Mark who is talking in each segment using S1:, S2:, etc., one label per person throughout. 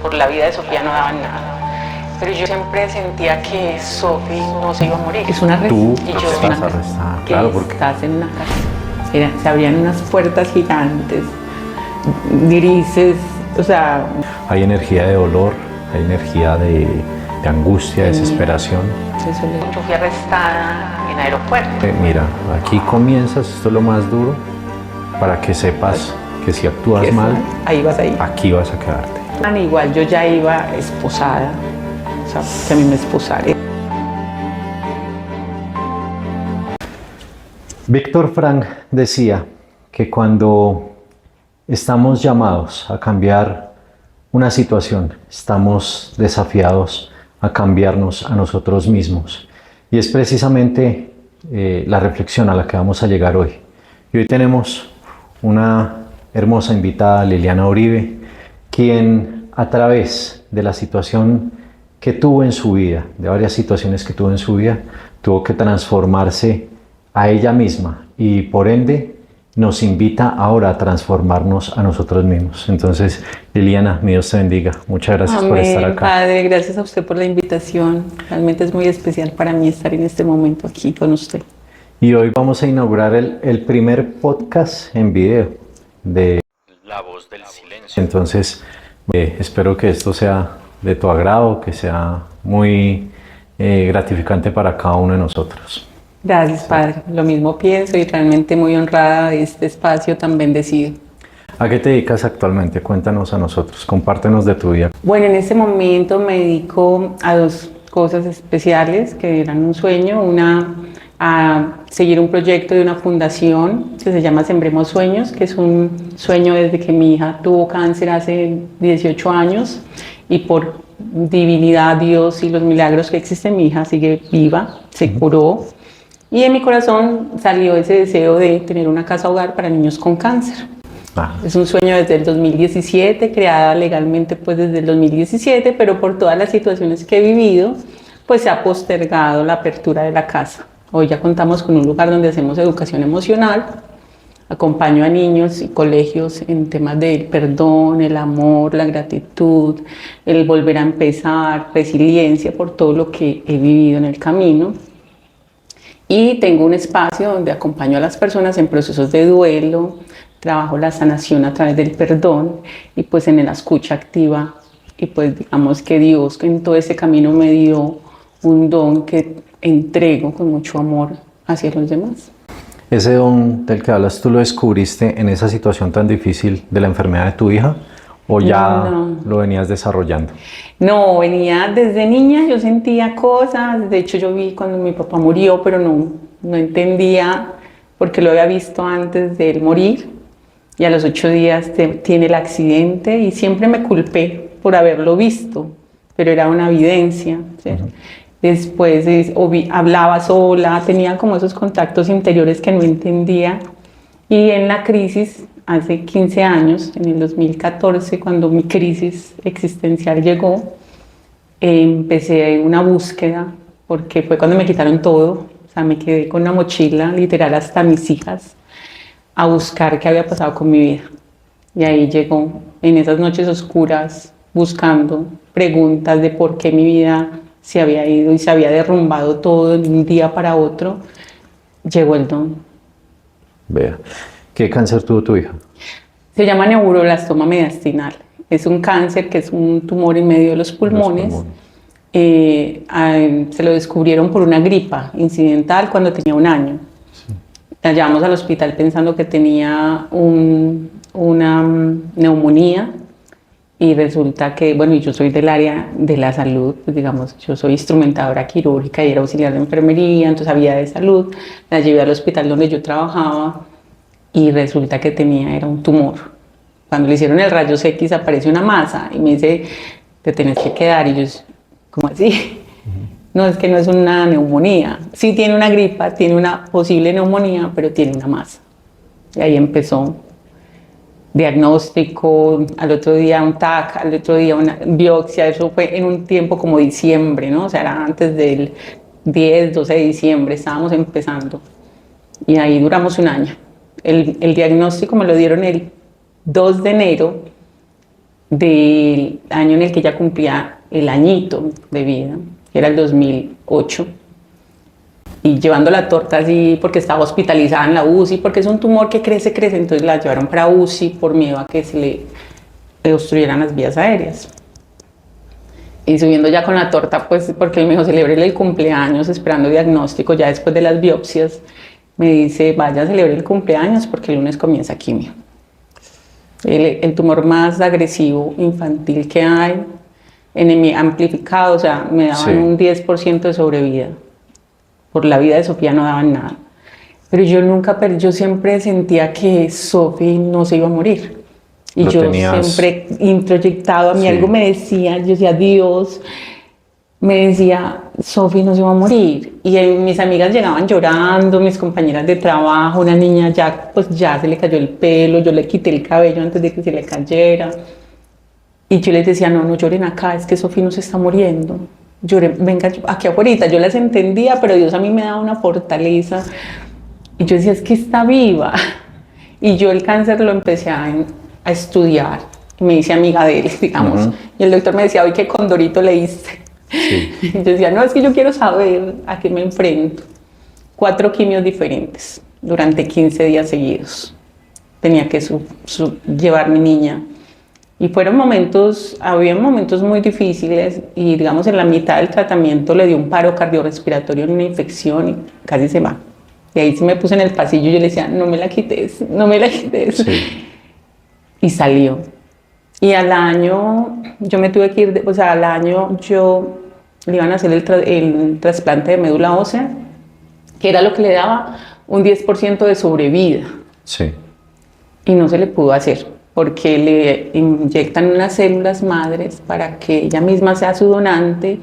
S1: por la vida de Sofía no daban nada. Pero yo siempre sentía que Sofía no se iba a morir.
S2: Es una
S3: Tú
S1: Y yo
S3: estás
S1: una-
S3: arrestada,
S2: que
S3: claro, porque
S2: estás en una casa. Se abrían unas puertas gigantes, grises, o sea,
S3: hay energía de dolor, hay energía de angustia, desesperación.
S2: eso le...
S1: yo fui arrestada en aeropuerto.
S3: Mira, aquí comienzas, esto es lo más duro, para que sepas que si actúas mal,
S2: Ahí vas ahí.
S3: aquí vas a quedarte.
S2: Igual yo ya iba esposada, o sea, que a mí me esposaron.
S3: Víctor Frank decía que cuando estamos llamados a cambiar una situación, estamos desafiados a cambiarnos a nosotros mismos. Y es precisamente la reflexión a la que vamos a llegar hoy. Y hoy tenemos una hermosa invitada, Liliana Uribe, quien a través de la situación que tuvo en su vida, de varias situaciones que tuvo en su vida, tuvo que transformarse a ella misma y por ende nos invita ahora a transformarnos a nosotros mismos. Entonces, Liliana, mi Dios te bendiga. Muchas gracias por estar acá.
S2: Padre, gracias a usted por la invitación. Realmente es muy especial para mí estar en este momento aquí con usted.
S3: Y hoy vamos a inaugurar el primer podcast en video de La Voz del Silencio. Entonces, espero que esto sea de tu agrado, que sea muy gratificante para cada uno de nosotros.
S2: Gracias, Padre. Lo mismo pienso y realmente muy honrada de este espacio tan bendecido.
S3: ¿A qué te dedicas actualmente? Cuéntanos a nosotros, compártenos de tu vida.
S2: Bueno, en este momento me dedico a dos cosas especiales que eran un sueño. Una, a seguir un proyecto de una fundación que se llama Sembremos Sueños, que es un sueño desde que mi hija tuvo cáncer hace 18 años y por divinidad, Dios y los milagros que existen, mi hija sigue viva, se curó. Y en mi corazón salió ese deseo de tener una casa hogar para niños con cáncer. Es un sueño desde el 2017, creada legalmente pues desde el 2017, pero por todas las situaciones que he vivido, pues se ha postergado la apertura de la casa. Hoy ya contamos con un lugar donde hacemos educación emocional, acompaño a niños y colegios en temas del perdón, el amor, la gratitud, el volver a empezar, resiliencia por todo lo que he vivido en el camino. Y tengo un espacio donde acompaño a las personas en procesos de duelo, trabajo la sanación a través del perdón y pues en la escucha activa. Y pues digamos que Dios en todo ese camino me dio un don que entrego con mucho amor hacia los demás.
S3: ¿Ese don del que hablas tú lo descubriste en esa situación tan difícil de la enfermedad de tu hija o ya lo venías desarrollando?
S2: No, venía desde niña, yo sentía cosas, de hecho yo vi cuando mi papá murió, pero no entendía porque lo había visto antes de él morir y a los 8 días tiene el accidente y siempre me culpé por haberlo visto, pero era una evidencia, ¿cierto? Después hablaba sola, tenía como esos contactos interiores que no entendía y en la crisis hace 15 años, en el 2014, cuando mi crisis existencial llegó, empecé una búsqueda, porque fue cuando me quitaron todo, o sea, me quedé con una mochila, literal, hasta mis hijas, a buscar qué había pasado con mi vida. Y ahí llegó, en esas noches oscuras, buscando preguntas de por qué mi vida se había ido y se había derrumbado todo de un día para otro, llegó el don.
S3: Vea. ¿Qué cáncer tuvo tu hija? Se
S2: llama neuroblastoma mediastinal. Es un cáncer que es un tumor en medio de los pulmones. Se lo descubrieron por una gripa incidental cuando tenía 1 año. Sí. La llevamos al hospital pensando que tenía una neumonía y resulta que, bueno, yo soy del área de la salud, pues digamos, yo soy instrumentadora quirúrgica y era auxiliar de enfermería, entonces había de salud. La llevé al hospital donde yo trabajaba y resulta que era un tumor. Cuando le hicieron el rayos X aparece una masa y me dice, te tenés que quedar. Y yo, ¿cómo así? No, es que no es una neumonía. Sí tiene una gripa, tiene una posible neumonía, pero tiene una masa. Y ahí empezó. Diagnóstico, al otro día un TAC, al otro día una biopsia. Eso fue en un tiempo como diciembre, ¿no? O sea, era antes del 10, 12 de diciembre, estábamos empezando. Y ahí duramos 1 año. El diagnóstico me lo dieron el 2 de enero del año en el que ella cumplía el añito de vida, que era el 2008. Y llevando la torta así porque estaba hospitalizada en la UCI, porque es un tumor que crece, entonces la llevaron para UCI por miedo a que se le obstruyeran las vías aéreas. Y subiendo ya con la torta, pues porque él me dijo, celebre el cumpleaños esperando diagnóstico, ya después de las biopsias, me dice, vaya a celebrar el cumpleaños porque el lunes comienza quimio. El tumor más agresivo infantil que hay, amplificado, o sea, me daban un 10% de sobrevida. Por la vida de Sofía no daban nada. Pero yo siempre sentía que Sofía no se iba a morir. Y yo siempre introyectado, a mí algo me decía, yo decía, Dios, me decía, Sofía no se va a morir. Y mis amigas llegaban llorando, mis compañeras de trabajo, una niña ya se le cayó el pelo, yo le quité el cabello antes de que se le cayera. Y yo les decía, no lloren acá, es que Sofía no se está muriendo. Lloren, venga aquí afuera. Yo las entendía, pero Dios a mí me daba una fortaleza. Y yo decía, es que está viva. Y yo el cáncer lo empecé a estudiar. Y me hice amiga de él, digamos. Y el doctor me decía, hoy qué condorito leíste. Sí. Y yo decía, no, es que yo quiero saber a qué me enfrento. 4 quimios diferentes durante 15 días seguidos. Tenía que llevar mi niña. Y había momentos muy difíciles y digamos en la mitad del tratamiento le dio un paro cardiorrespiratorio, una infección y casi se va. Y ahí sí me puse en el pasillo y yo le decía, no me la quites, no me la quites. Sí. Y salió. Y al año yo me tuve que ir, al año yo le iban a hacer el trasplante de médula ósea, que era lo que le daba un 10% de sobrevida. Sí. Y no se le pudo hacer, porque le inyectan unas células madres para que ella misma sea su donante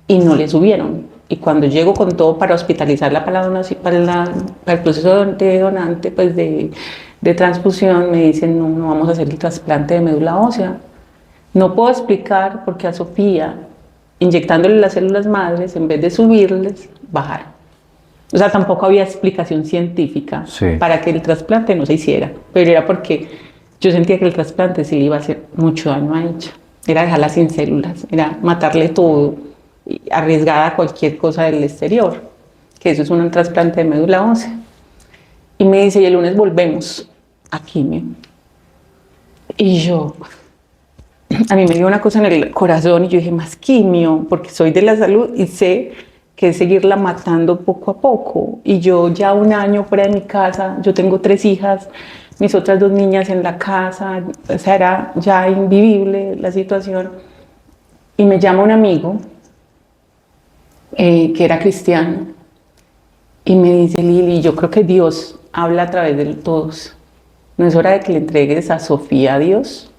S2: y no le subieron. Y cuando llego con todo para hospitalizarla para el proceso de donante, pues de transfusión, me dicen, no vamos a hacer el trasplante de médula ósea. No puedo explicar por qué a Sofía, inyectándole las células madres, en vez de subirles, bajaron. O sea, tampoco había explicación científica para que el trasplante no se hiciera, pero era porque yo sentía que el trasplante sí le iba a hacer mucho daño a ella. Era dejarla sin células, era matarle todo, arriesgada a cualquier cosa del exterior, que eso es un trasplante de médula ósea. Y me dice, y el lunes volvemos a quimio. Y yo, a mí me dio una cosa en el corazón y yo dije, más quimio, porque soy de la salud y sé que es seguirla matando poco a poco. Y yo ya 1 año fuera de mi casa, yo tengo 3 hijas, mis otras 2 niñas en la casa, o sea, era ya invivible la situación. Y me llama un amigo que era cristiano y me dice, Lili, yo creo que Dios habla a través de todos. ¿No es hora de que le entregues a Sofía a Dios?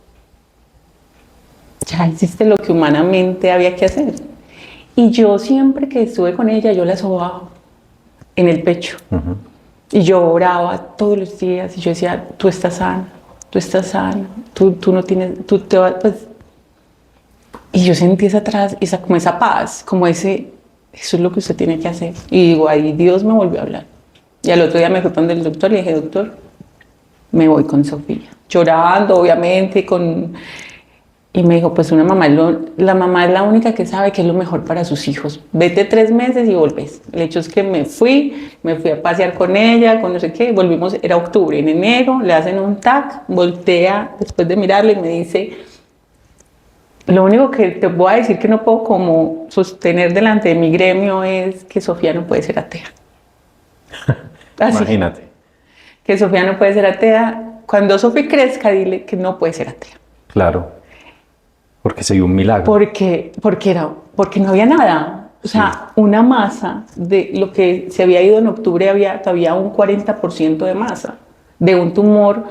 S2: Ya hiciste lo que humanamente había que hacer. Y yo siempre que estuve con ella, yo la sobaba en el pecho. Y yo oraba todos los días y yo decía, tú estás sana, tú no tienes, tú te vas, pues. Y yo sentí como esa paz, como eso es lo que usted tiene que hacer. Y digo, ahí Dios me volvió a hablar. Y al otro día me fui con el doctor y le dije, doctor, me voy con Sofía. Llorando, obviamente, y me dijo, pues la mamá es la única que sabe que es lo mejor para sus hijos. Vete 3 meses y volvés. El hecho es que me fui a pasear con ella, con no sé qué, volvimos, era octubre, en enero, le hacen un TAC, voltea después de mirarlo y me dice, lo único que te voy a decir que no puedo como sostener delante de mi gremio es que Sofía no puede ser atea. Así,
S3: imagínate.
S2: Que Sofía no puede ser atea. Cuando Sofía crezca, dile que no puede ser atea.
S3: Claro. Porque se dio un milagro.
S2: Porque no había nada. O sea, una masa de lo que se había ido en octubre, había todavía un 40% de masa de un tumor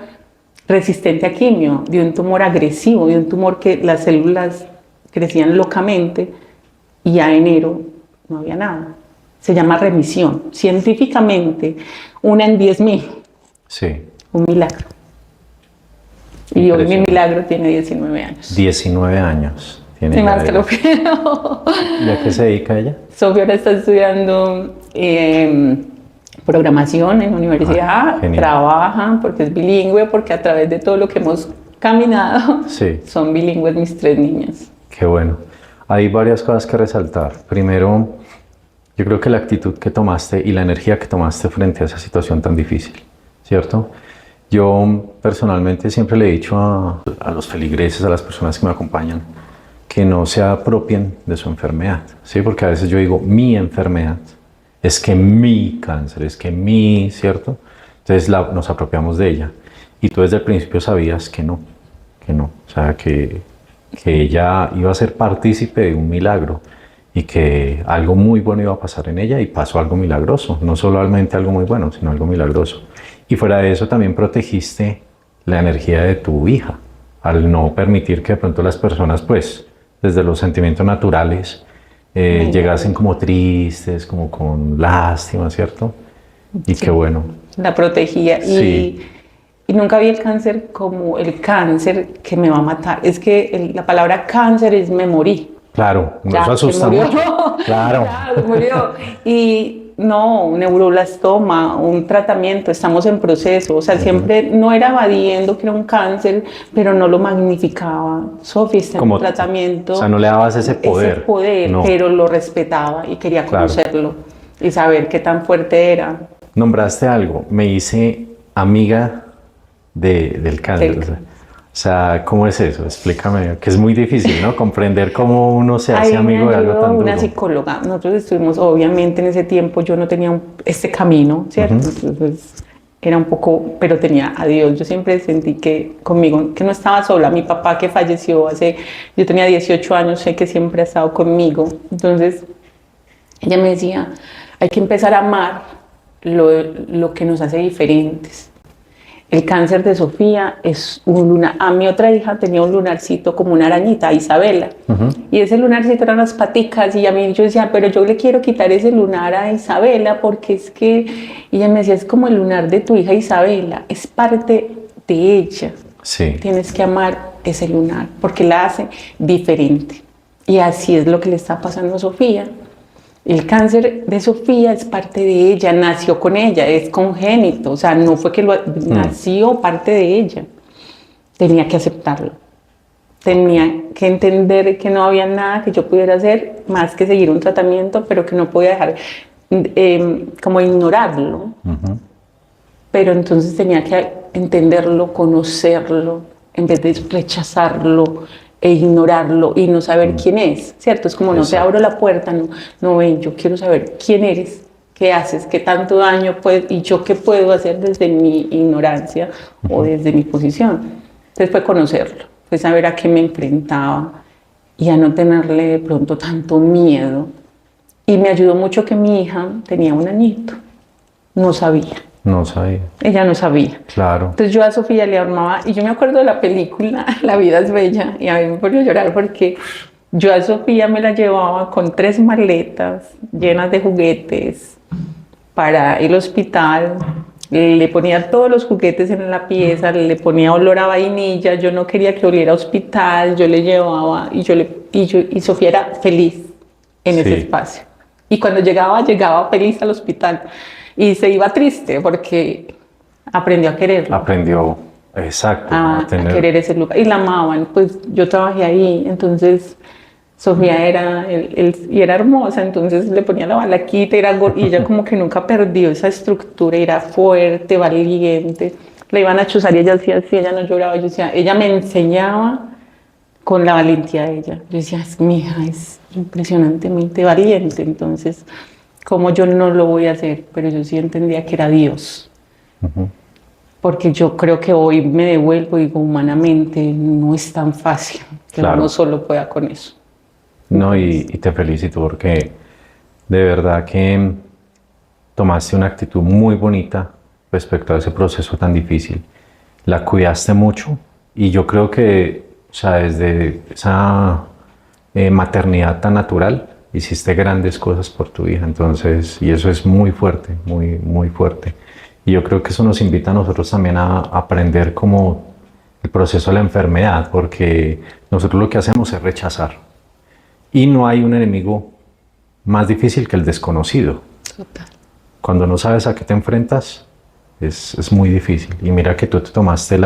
S2: resistente a quimio, de un tumor agresivo, de un tumor que las células crecían locamente y a enero no había nada. Se llama remisión. Científicamente, 1 en 10.000. Sí. Un milagro. Y hoy mi milagro tiene 19 años.
S3: 19 años. Tiene
S2: sí, más que lo creo.
S3: ¿Y a qué se dedica ella?
S2: Sofía ahora está estudiando programación en la universidad, trabaja porque es bilingüe, porque a través de todo lo que hemos caminado.
S3: Sí.
S2: Son bilingües mis 3 niñas.
S3: Qué bueno. Hay varias cosas que resaltar. Primero, yo creo que la actitud que tomaste y la energía que tomaste frente a esa situación tan difícil, ¿cierto? Yo personalmente siempre le he dicho a los feligreses, a las personas que me acompañan, que no se apropien de su enfermedad, ¿sí? Porque a veces yo digo, mi enfermedad, es que mi cáncer, es que mi, ¿cierto? Entonces nos apropiamos de ella. Y tú desde el principio sabías que no. O sea, que ella iba a ser partícipe de un milagro y que algo muy bueno iba a pasar en ella y pasó algo milagroso. No solamente algo muy bueno, sino algo milagroso. Y fuera de eso también protegiste la energía de tu hija al no permitir que de pronto las personas, pues, desde los sentimientos naturales, llegasen como tristes, como con lástima, ¿cierto? Y
S2: Sí.
S3: qué bueno.
S2: La protegía.
S3: Sí.
S2: Y nunca vi el cáncer como el cáncer que me va a matar. Es que la palabra cáncer es me morí.
S3: Claro,
S2: Ya,
S3: eso asusta
S2: se murió.
S3: mucho. Claro.
S2: Ya, se murió. Y no, un neuroblastoma, un tratamiento, estamos en proceso. O sea, siempre no era evadiendo que era un cáncer, pero no lo magnificaba. Sofía está en
S3: Como-
S2: un tratamiento.
S3: o sea, no le dabas ese poder. No.
S2: Pero lo respetaba y quería
S3: Claro.
S2: conocerlo y saber qué tan fuerte era.
S3: Nombraste algo, me hice amiga del cáncer.
S2: Del-
S3: O sea, ¿cómo es eso? Explícame, que es muy difícil, ¿no? Comprender cómo uno se hace
S2: Ahí
S3: amigo
S2: me
S3: de algo
S2: ayudó
S3: tan
S2: una
S3: duro.
S2: psicóloga. Nosotros estuvimos, obviamente, en ese tiempo yo no tenía este camino, ¿cierto? Entonces era un poco, pero tenía a Dios. Yo siempre sentí que conmigo, que no estaba sola. Mi papá que falleció yo tenía 18 años, sé que siempre ha estado conmigo. Entonces ella me decía, hay que empezar a amar lo que nos hace diferentes. El cáncer de Sofía es un lunar. A mi otra hija tenía un lunarcito como una arañita, Isabela. Y ese lunarcito eran unas paticas. Y a mí yo decía, pero yo le quiero quitar ese lunar a Isabela porque es que. Y ella me decía, es como el lunar de tu hija Isabela, es parte de ella.
S3: Sí.
S2: Tienes que amar ese lunar porque la hace diferente. Y así es lo que le está pasando a Sofía. El cáncer de Sofía es parte de ella, nació con ella, es congénito, o sea, no fue que nació parte de ella. Tenía que aceptarlo. Tenía que entender que no había nada que yo pudiera hacer más que seguir un tratamiento, pero que no podía dejar como ignorarlo. Pero entonces tenía que entenderlo, conocerlo, en vez de rechazarlo e ignorarlo y no saber quién es, ¿cierto? Es como no te abro la puerta, no ven, yo quiero saber quién eres, qué haces, qué tanto daño puedes y yo qué puedo hacer desde mi ignorancia o desde mi posición. Entonces fue conocerlo, fue saber a qué me enfrentaba y a no tenerle de pronto tanto miedo. Y me ayudó mucho que mi hija tenía un añito, no sabía.
S3: No sabía.
S2: Ella no sabía.
S3: Claro.
S2: Entonces yo a Sofía le armaba, y yo me acuerdo de la película La vida es bella, y a mí me ponía a llorar porque yo a Sofía me la llevaba con 3 maletas llenas de juguetes para el hospital, le ponía todos los juguetes en la pieza, le ponía olor a vainilla, yo no quería que oliera a hospital, yo le llevaba, y Sofía era feliz en ese espacio. Y cuando llegaba feliz al hospital. Y se iba triste porque aprendió a quererlo.
S3: Aprendió, exacto.
S2: A querer ese lugar. Y la amaban. Pues yo trabajé ahí. Entonces Sofía y era hermosa. Entonces le ponía la balaquita y ella como que nunca perdió esa estructura. Era fuerte, valiente. Le iban a chuzar y ella hacía así, ella no lloraba. Yo decía, ella me enseñaba con la valentía de ella. Yo decía, mi hija es impresionantemente valiente. Entonces, como yo no lo voy a hacer, pero yo sí entendía que era Dios. Porque yo creo que hoy me devuelvo y digo, humanamente no es tan fácil que uno solo pueda con eso.
S3: No, y te felicito porque de verdad que tomaste una actitud muy bonita respecto a ese proceso tan difícil. La cuidaste mucho y yo creo que, o sea, desde esa maternidad tan natural, hiciste grandes cosas por tu hija, entonces, y eso es muy fuerte, muy, muy fuerte. Y yo creo que eso nos invita a nosotros también a aprender como el proceso de la enfermedad, porque nosotros lo que hacemos es rechazar. Y no hay un enemigo más difícil que el desconocido.
S2: Total.
S3: Cuando no sabes a qué te enfrentas, es muy difícil. Y mira que tú te tomaste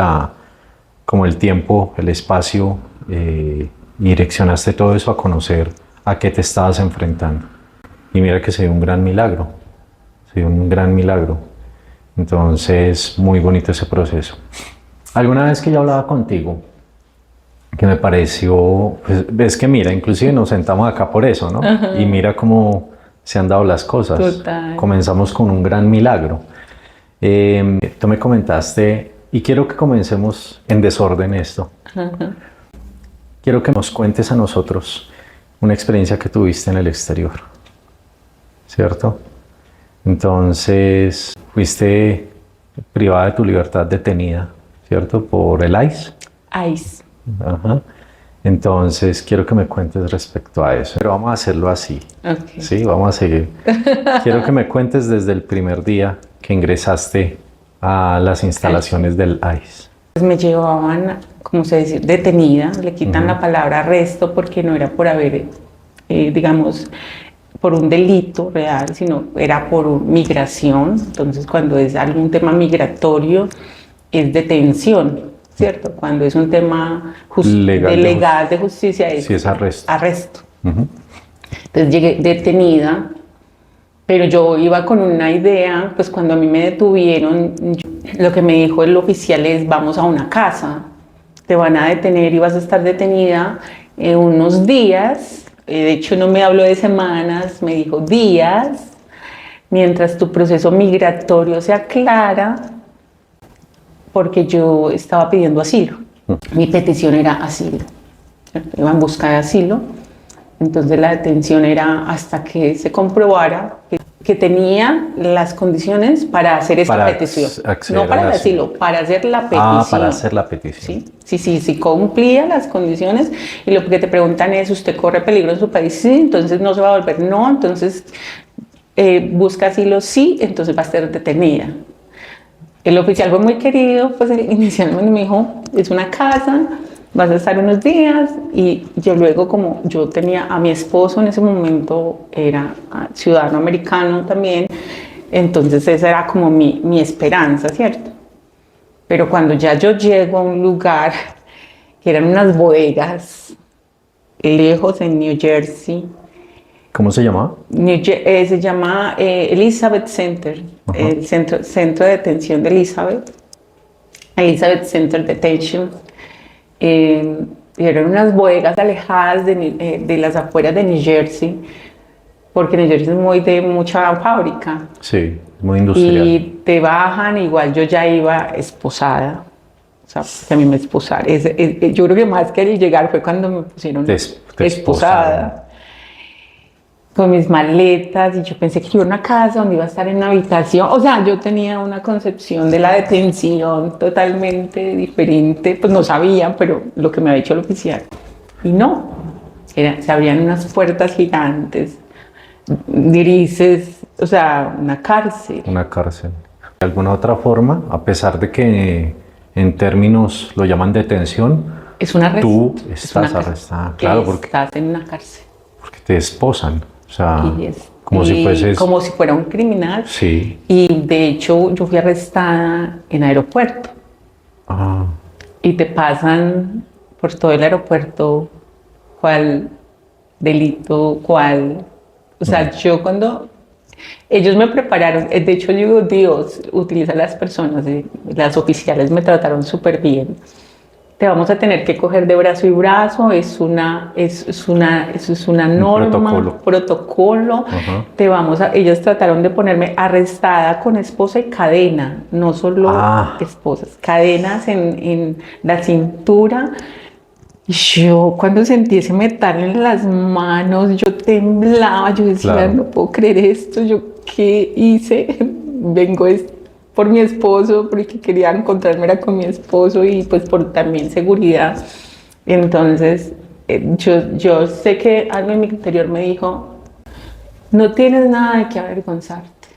S3: como el tiempo, el espacio, y direccionaste todo eso a conocer a qué te estabas enfrentando. Y mira que se dio un gran milagro, se dio un gran milagro. Entonces, muy bonito ese proceso. Alguna vez que yo hablaba contigo, que me pareció, pues, ves que mira, inclusive nos sentamos acá por eso, ¿no? Y mira cómo se han dado las cosas.
S2: Total.
S3: Comenzamos con un gran milagro. Tú me comentaste, y quiero que comencemos en desorden esto. Quiero que nos cuentes a nosotros una experiencia que tuviste en el exterior, ¿cierto? Entonces, fuiste privada de tu libertad, detenida, ¿cierto? Por el ICE.
S2: ICE.
S3: Ajá. Entonces, quiero que me cuentes respecto a eso. Pero vamos a hacerlo así.
S2: Okay.
S3: Sí, vamos a seguir. Quiero que me cuentes desde el primer día que ingresaste a las instalaciones del ICE.
S2: Pues me llevaban, como se dice, detenida. Le quitan la palabra arresto porque no era por haber, digamos, por un delito real, sino era por migración. Entonces, cuando es algún tema migratorio, es detención, ¿cierto? Cuando es un tema legal de justicia,
S3: es arresto.
S2: Arresto. Entonces, llegué detenida, pero yo iba con una idea, pues cuando a mí me detuvieron, lo que me dijo el oficial es, vamos a una casa, te van a detener y vas a estar detenida unos días. De hecho, no me habló de semanas, me dijo días, mientras tu proceso migratorio se aclara, porque yo estaba pidiendo asilo. Mi petición era asilo, ¿cierto? Iba en busca de asilo, entonces la detención era hasta que se comprobara que tenía las condiciones para hacer esta petición. No para el asilo, para hacer la petición.
S3: Ah, para hacer la petición.
S2: Sí, cumplía las condiciones y lo que te preguntan es, ¿usted corre peligro en su país? Sí, entonces no se va a volver. No, entonces busca asilo, sí, entonces va a ser detenida. El oficial fue muy querido, pues inicialmente me dijo, es una casa, vas a estar unos días, y yo luego, como yo tenía a mi esposo en ese momento, era ciudadano americano también, entonces esa era como mi esperanza, ¿cierto? Pero cuando ya yo llego a un lugar, que eran unas bodegas, lejos en New Jersey.
S3: ¿Cómo se llamaba?
S2: Se llama Elizabeth Center, el centro de detención de Elizabeth Center Detention. Eran unas bodegas alejadas de las afueras de New Jersey, porque New Jersey es muy de mucha fábrica.
S3: Sí, muy industrial.
S2: Y te bajan, igual yo ya iba esposada, o sea, que a mí me esposaron. Yo creo que más que el llegar fue cuando me pusieron esposada. Con mis maletas, y yo pensé que yo iba a una casa donde iba a estar en una habitación. O sea, yo tenía una concepción de la detención totalmente diferente, pues no sabía, pero lo que me había dicho el oficial. Y no, se abrían unas puertas gigantes, grises, o sea, una cárcel.
S3: Una cárcel. De alguna otra forma, a pesar de que en términos lo llaman detención,
S2: es un arresto.
S3: Tú estás arrestada, claro, porque
S2: estás en una cárcel.
S3: Porque te esposan. O sea,
S2: como si fuera un criminal.
S3: Sí.
S2: Y de hecho yo fui arrestada en aeropuerto. Y te pasan por todo el aeropuerto cuál delito, cuál. O sea, yo cuando ellos me prepararon, de hecho yo digo, Dios utiliza a las personas, las oficiales me trataron súper bien. Te vamos a tener que coger de brazo y brazo, es una norma, protocolo. Ellos trataron de ponerme arrestada con esposa y cadena, no solo esposas, cadenas en la cintura. Y yo cuando sentí ese metal en las manos, yo temblaba, yo decía, no puedo creer esto, ¿yo qué hice? Vengo por mi esposo, porque quería encontrarme era con mi esposo y pues por también seguridad. Entonces, yo sé que algo en mi interior me dijo, no tienes nada de qué avergonzarte,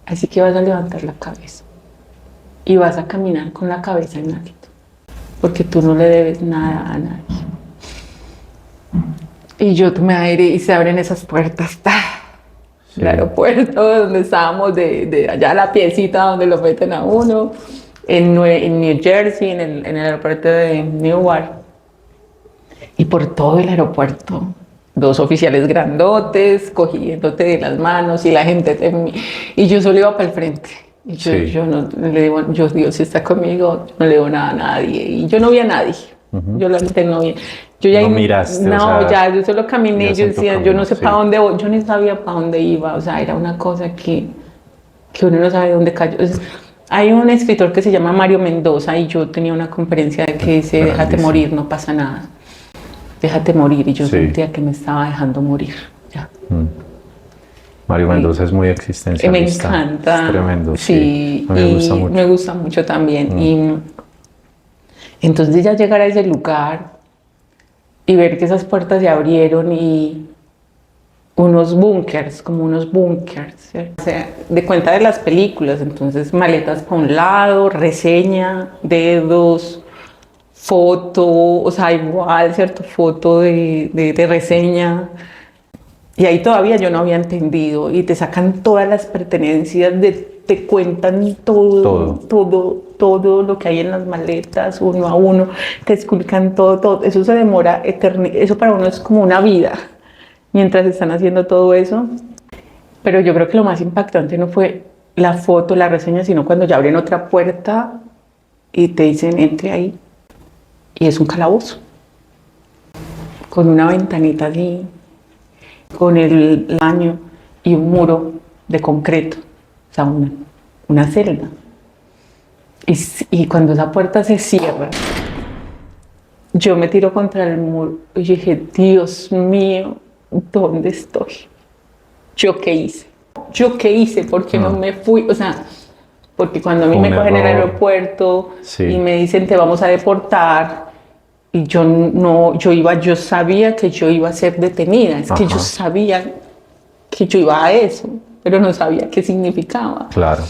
S2: así que vas a levantar la cabeza y vas a caminar con la cabeza en alto, porque tú no le debes nada a nadie. Y yo tomé aire y se abren esas puertas. El aeropuerto donde estábamos, de allá la piecita donde lo meten a uno, en New Jersey, en el aeropuerto de Newark. Y por todo el aeropuerto, 2 oficiales grandotes cogiéndote de las manos y la gente y yo solo iba para el frente. Y yo no le digo, Dios está conmigo, yo no le digo nada a nadie. Y yo no vi a nadie. Yo la gente no vi. Yo ya
S3: no miraste,
S2: no,
S3: o sea,
S2: ya yo solo caminé, yo decía,
S3: camino,
S2: yo no sé
S3: sí.
S2: para dónde voy, yo ni sabía para dónde iba, o sea, era una cosa que uno no sabe dónde cayó. Hay un escritor que se llama Mario Mendoza y yo tenía una conferencia de que dice, déjate morir, no pasa nada. Déjate morir, y yo sentía que me estaba dejando morir. Ya.
S3: Mario Mendoza es muy existencialista.
S2: Me encanta.
S3: Es tremendo,
S2: sí.
S3: A mí me gusta mucho.
S2: Me gusta mucho también. Y entonces ya llegar a ese lugar y ver que esas puertas se abrieron y unos búnkers, como unos búnkers, ¿cierto? O sea, de cuenta de las películas, entonces maletas para un lado, reseña, dedos, foto, o sea, igual, ¿cierto? Foto de reseña. Y ahí todavía yo no había entendido. Y te sacan todas las pertenencias, te cuentan todo lo que hay en las maletas, uno a uno, te explican todo. Eso se demora eso para uno es como una vida, mientras están haciendo todo eso. Pero yo creo que lo más impactante no fue la foto, la reseña, sino cuando ya abren otra puerta y te dicen, entre ahí. Y es un calabozo, con una ventanita así, con el baño y un muro de concreto, o sea, una celda. Y cuando esa puerta se cierra, yo me tiro contra el muro y dije, Dios mío, ¿dónde estoy? ¿Yo qué hice? ¿Yo qué hice? ¿Por qué no me fui? O sea, porque cuando a mí me cogen en el aeropuerto y me dicen, te vamos a deportar, y yo sabía que yo iba a ser detenida, es que yo sabía que yo iba a eso, pero no sabía qué significaba.
S3: Claro.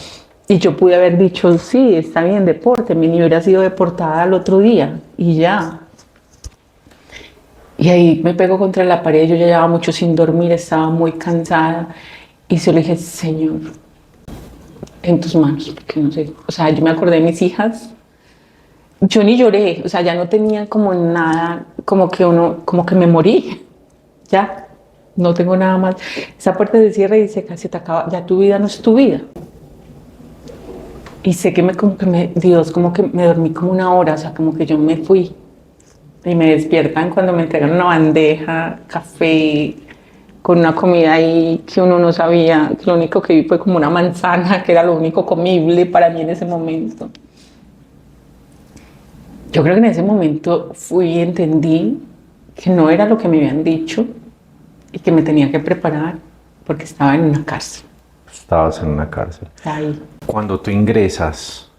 S2: Y yo pude haber dicho, sí, está bien, depórteme, ni hubiera sido deportada al otro día, y ya. Y ahí me pego contra la pared, yo ya llevaba mucho sin dormir, estaba muy cansada, y solo dije, Señor, en tus manos, porque no sé, o sea, yo me acordé de mis hijas. Yo ni lloré, o sea, ya no tenía como nada, como que me morí, ya, no tengo nada más. Esa puerta se cierra y dice, casi te acaba, ya tu vida no es tu vida. Y sé que Dios, como que me dormí como una hora, o sea, como que yo me fui. Y me despiertan cuando me entregan una bandeja, café, con una comida ahí que uno no sabía, que lo único que vi fue como una manzana, que era lo único comible para mí en ese momento. Yo creo que en ese momento entendí que no era lo que me habían dicho y que me tenía que preparar porque estaba en una cárcel.
S3: Estabas en una cárcel.
S2: Ahí.
S3: Cuando tú ingresas,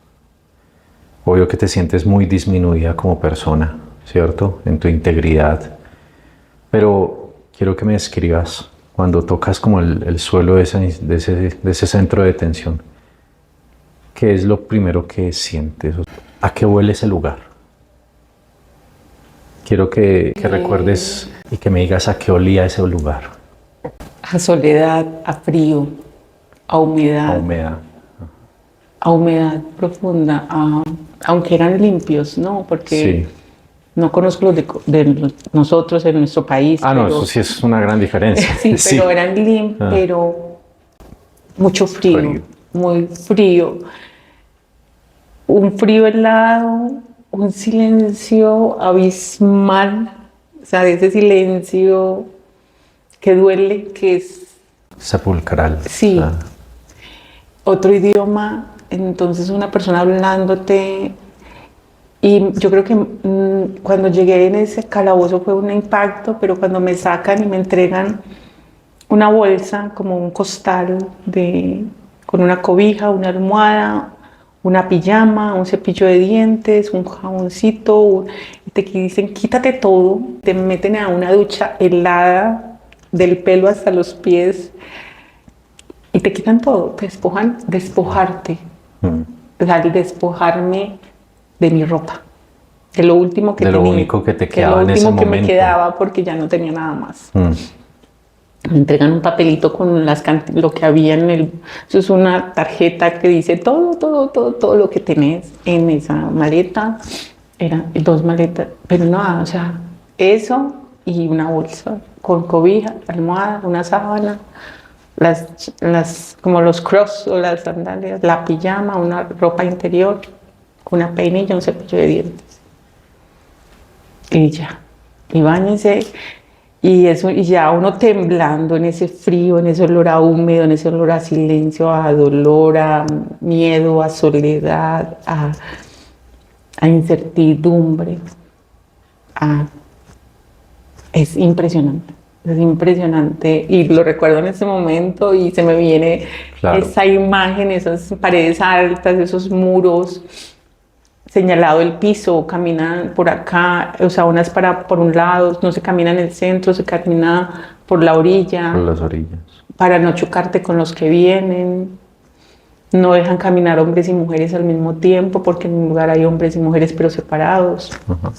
S3: obvio que te sientes muy disminuida como persona, ¿cierto? En tu integridad. Pero quiero que me describas cuando tocas como el suelo de ese centro de detención. ¿Qué es lo primero que sientes? ¿A qué huele ese lugar? Quiero que recuerdes y que me digas a qué olía ese lugar.
S2: A soledad, a frío, a humedad.
S3: A humedad.
S2: A humedad profunda, aunque eran limpios, ¿no? Porque no conozco los de nosotros en nuestro país.
S3: No, eso sí es una gran diferencia.
S2: sí, pero eran limpios, pero mucho frío, muy frío. Un frío helado, un silencio abismal, o sea, de ese silencio que duele, que es
S3: sepulcral.
S2: Sí. Otro idioma, entonces una persona hablándote. Y yo creo que cuando llegué en ese calabozo fue un impacto, pero cuando me sacan y me entregan una bolsa, como un costal con una cobija, una almohada, una pijama, un cepillo de dientes, un jaboncito, y te dicen quítate todo, te meten a una ducha helada del pelo hasta los pies y te quitan todo, te despojan, despojarte, o sea, despojarme de mi ropa, de lo último que
S3: de
S2: tenía,
S3: lo único que te quedaba
S2: de lo
S3: en ese
S2: último que
S3: momento.
S2: me quedaba porque ya no tenía nada más. Me entregan un papelito con lo que había en el... Eso es una tarjeta que dice todo lo que tenés en esa maleta. Eran 2 maletas, pero no, o sea, eso y una bolsa con cobija, almohada, una sábana, como los crocs o las sandalias, la pijama, una ropa interior, una peinilla, un cepillo de dientes. Y ya, y báñese. Y eso, y ya uno temblando en ese frío, en ese olor a húmedo, en ese olor a silencio, a dolor, a miedo, a soledad, a incertidumbre. Es impresionante. Es impresionante y lo recuerdo en ese momento y se me viene esa imagen, esas paredes altas, esos muros, señalado el piso, caminan por acá, o sea, unas por un lado, no se camina en el centro, se camina por la orilla.
S3: Por las orillas.
S2: Para no chocarte con los que vienen. No dejan caminar hombres y mujeres al mismo tiempo porque en un lugar hay hombres y mujeres pero separados.
S3: Ajá.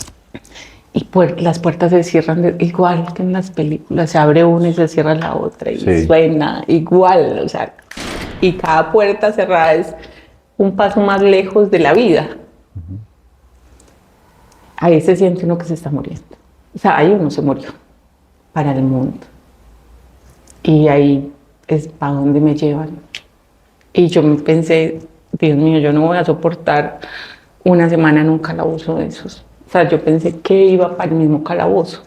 S2: Y las puertas se cierran igual que en las películas, se abre una y se cierra la otra y suena igual, o sea, y cada puerta cerrada es un paso más lejos de la vida. Ahí se siente uno que se está muriendo. O sea, ahí uno se murió para el mundo. Y ahí es para dónde me llevan. Y yo me pensé, Dios mío, yo no voy a soportar una semana en un calabozo de esos. O sea, yo pensé que iba para el mismo calabozo.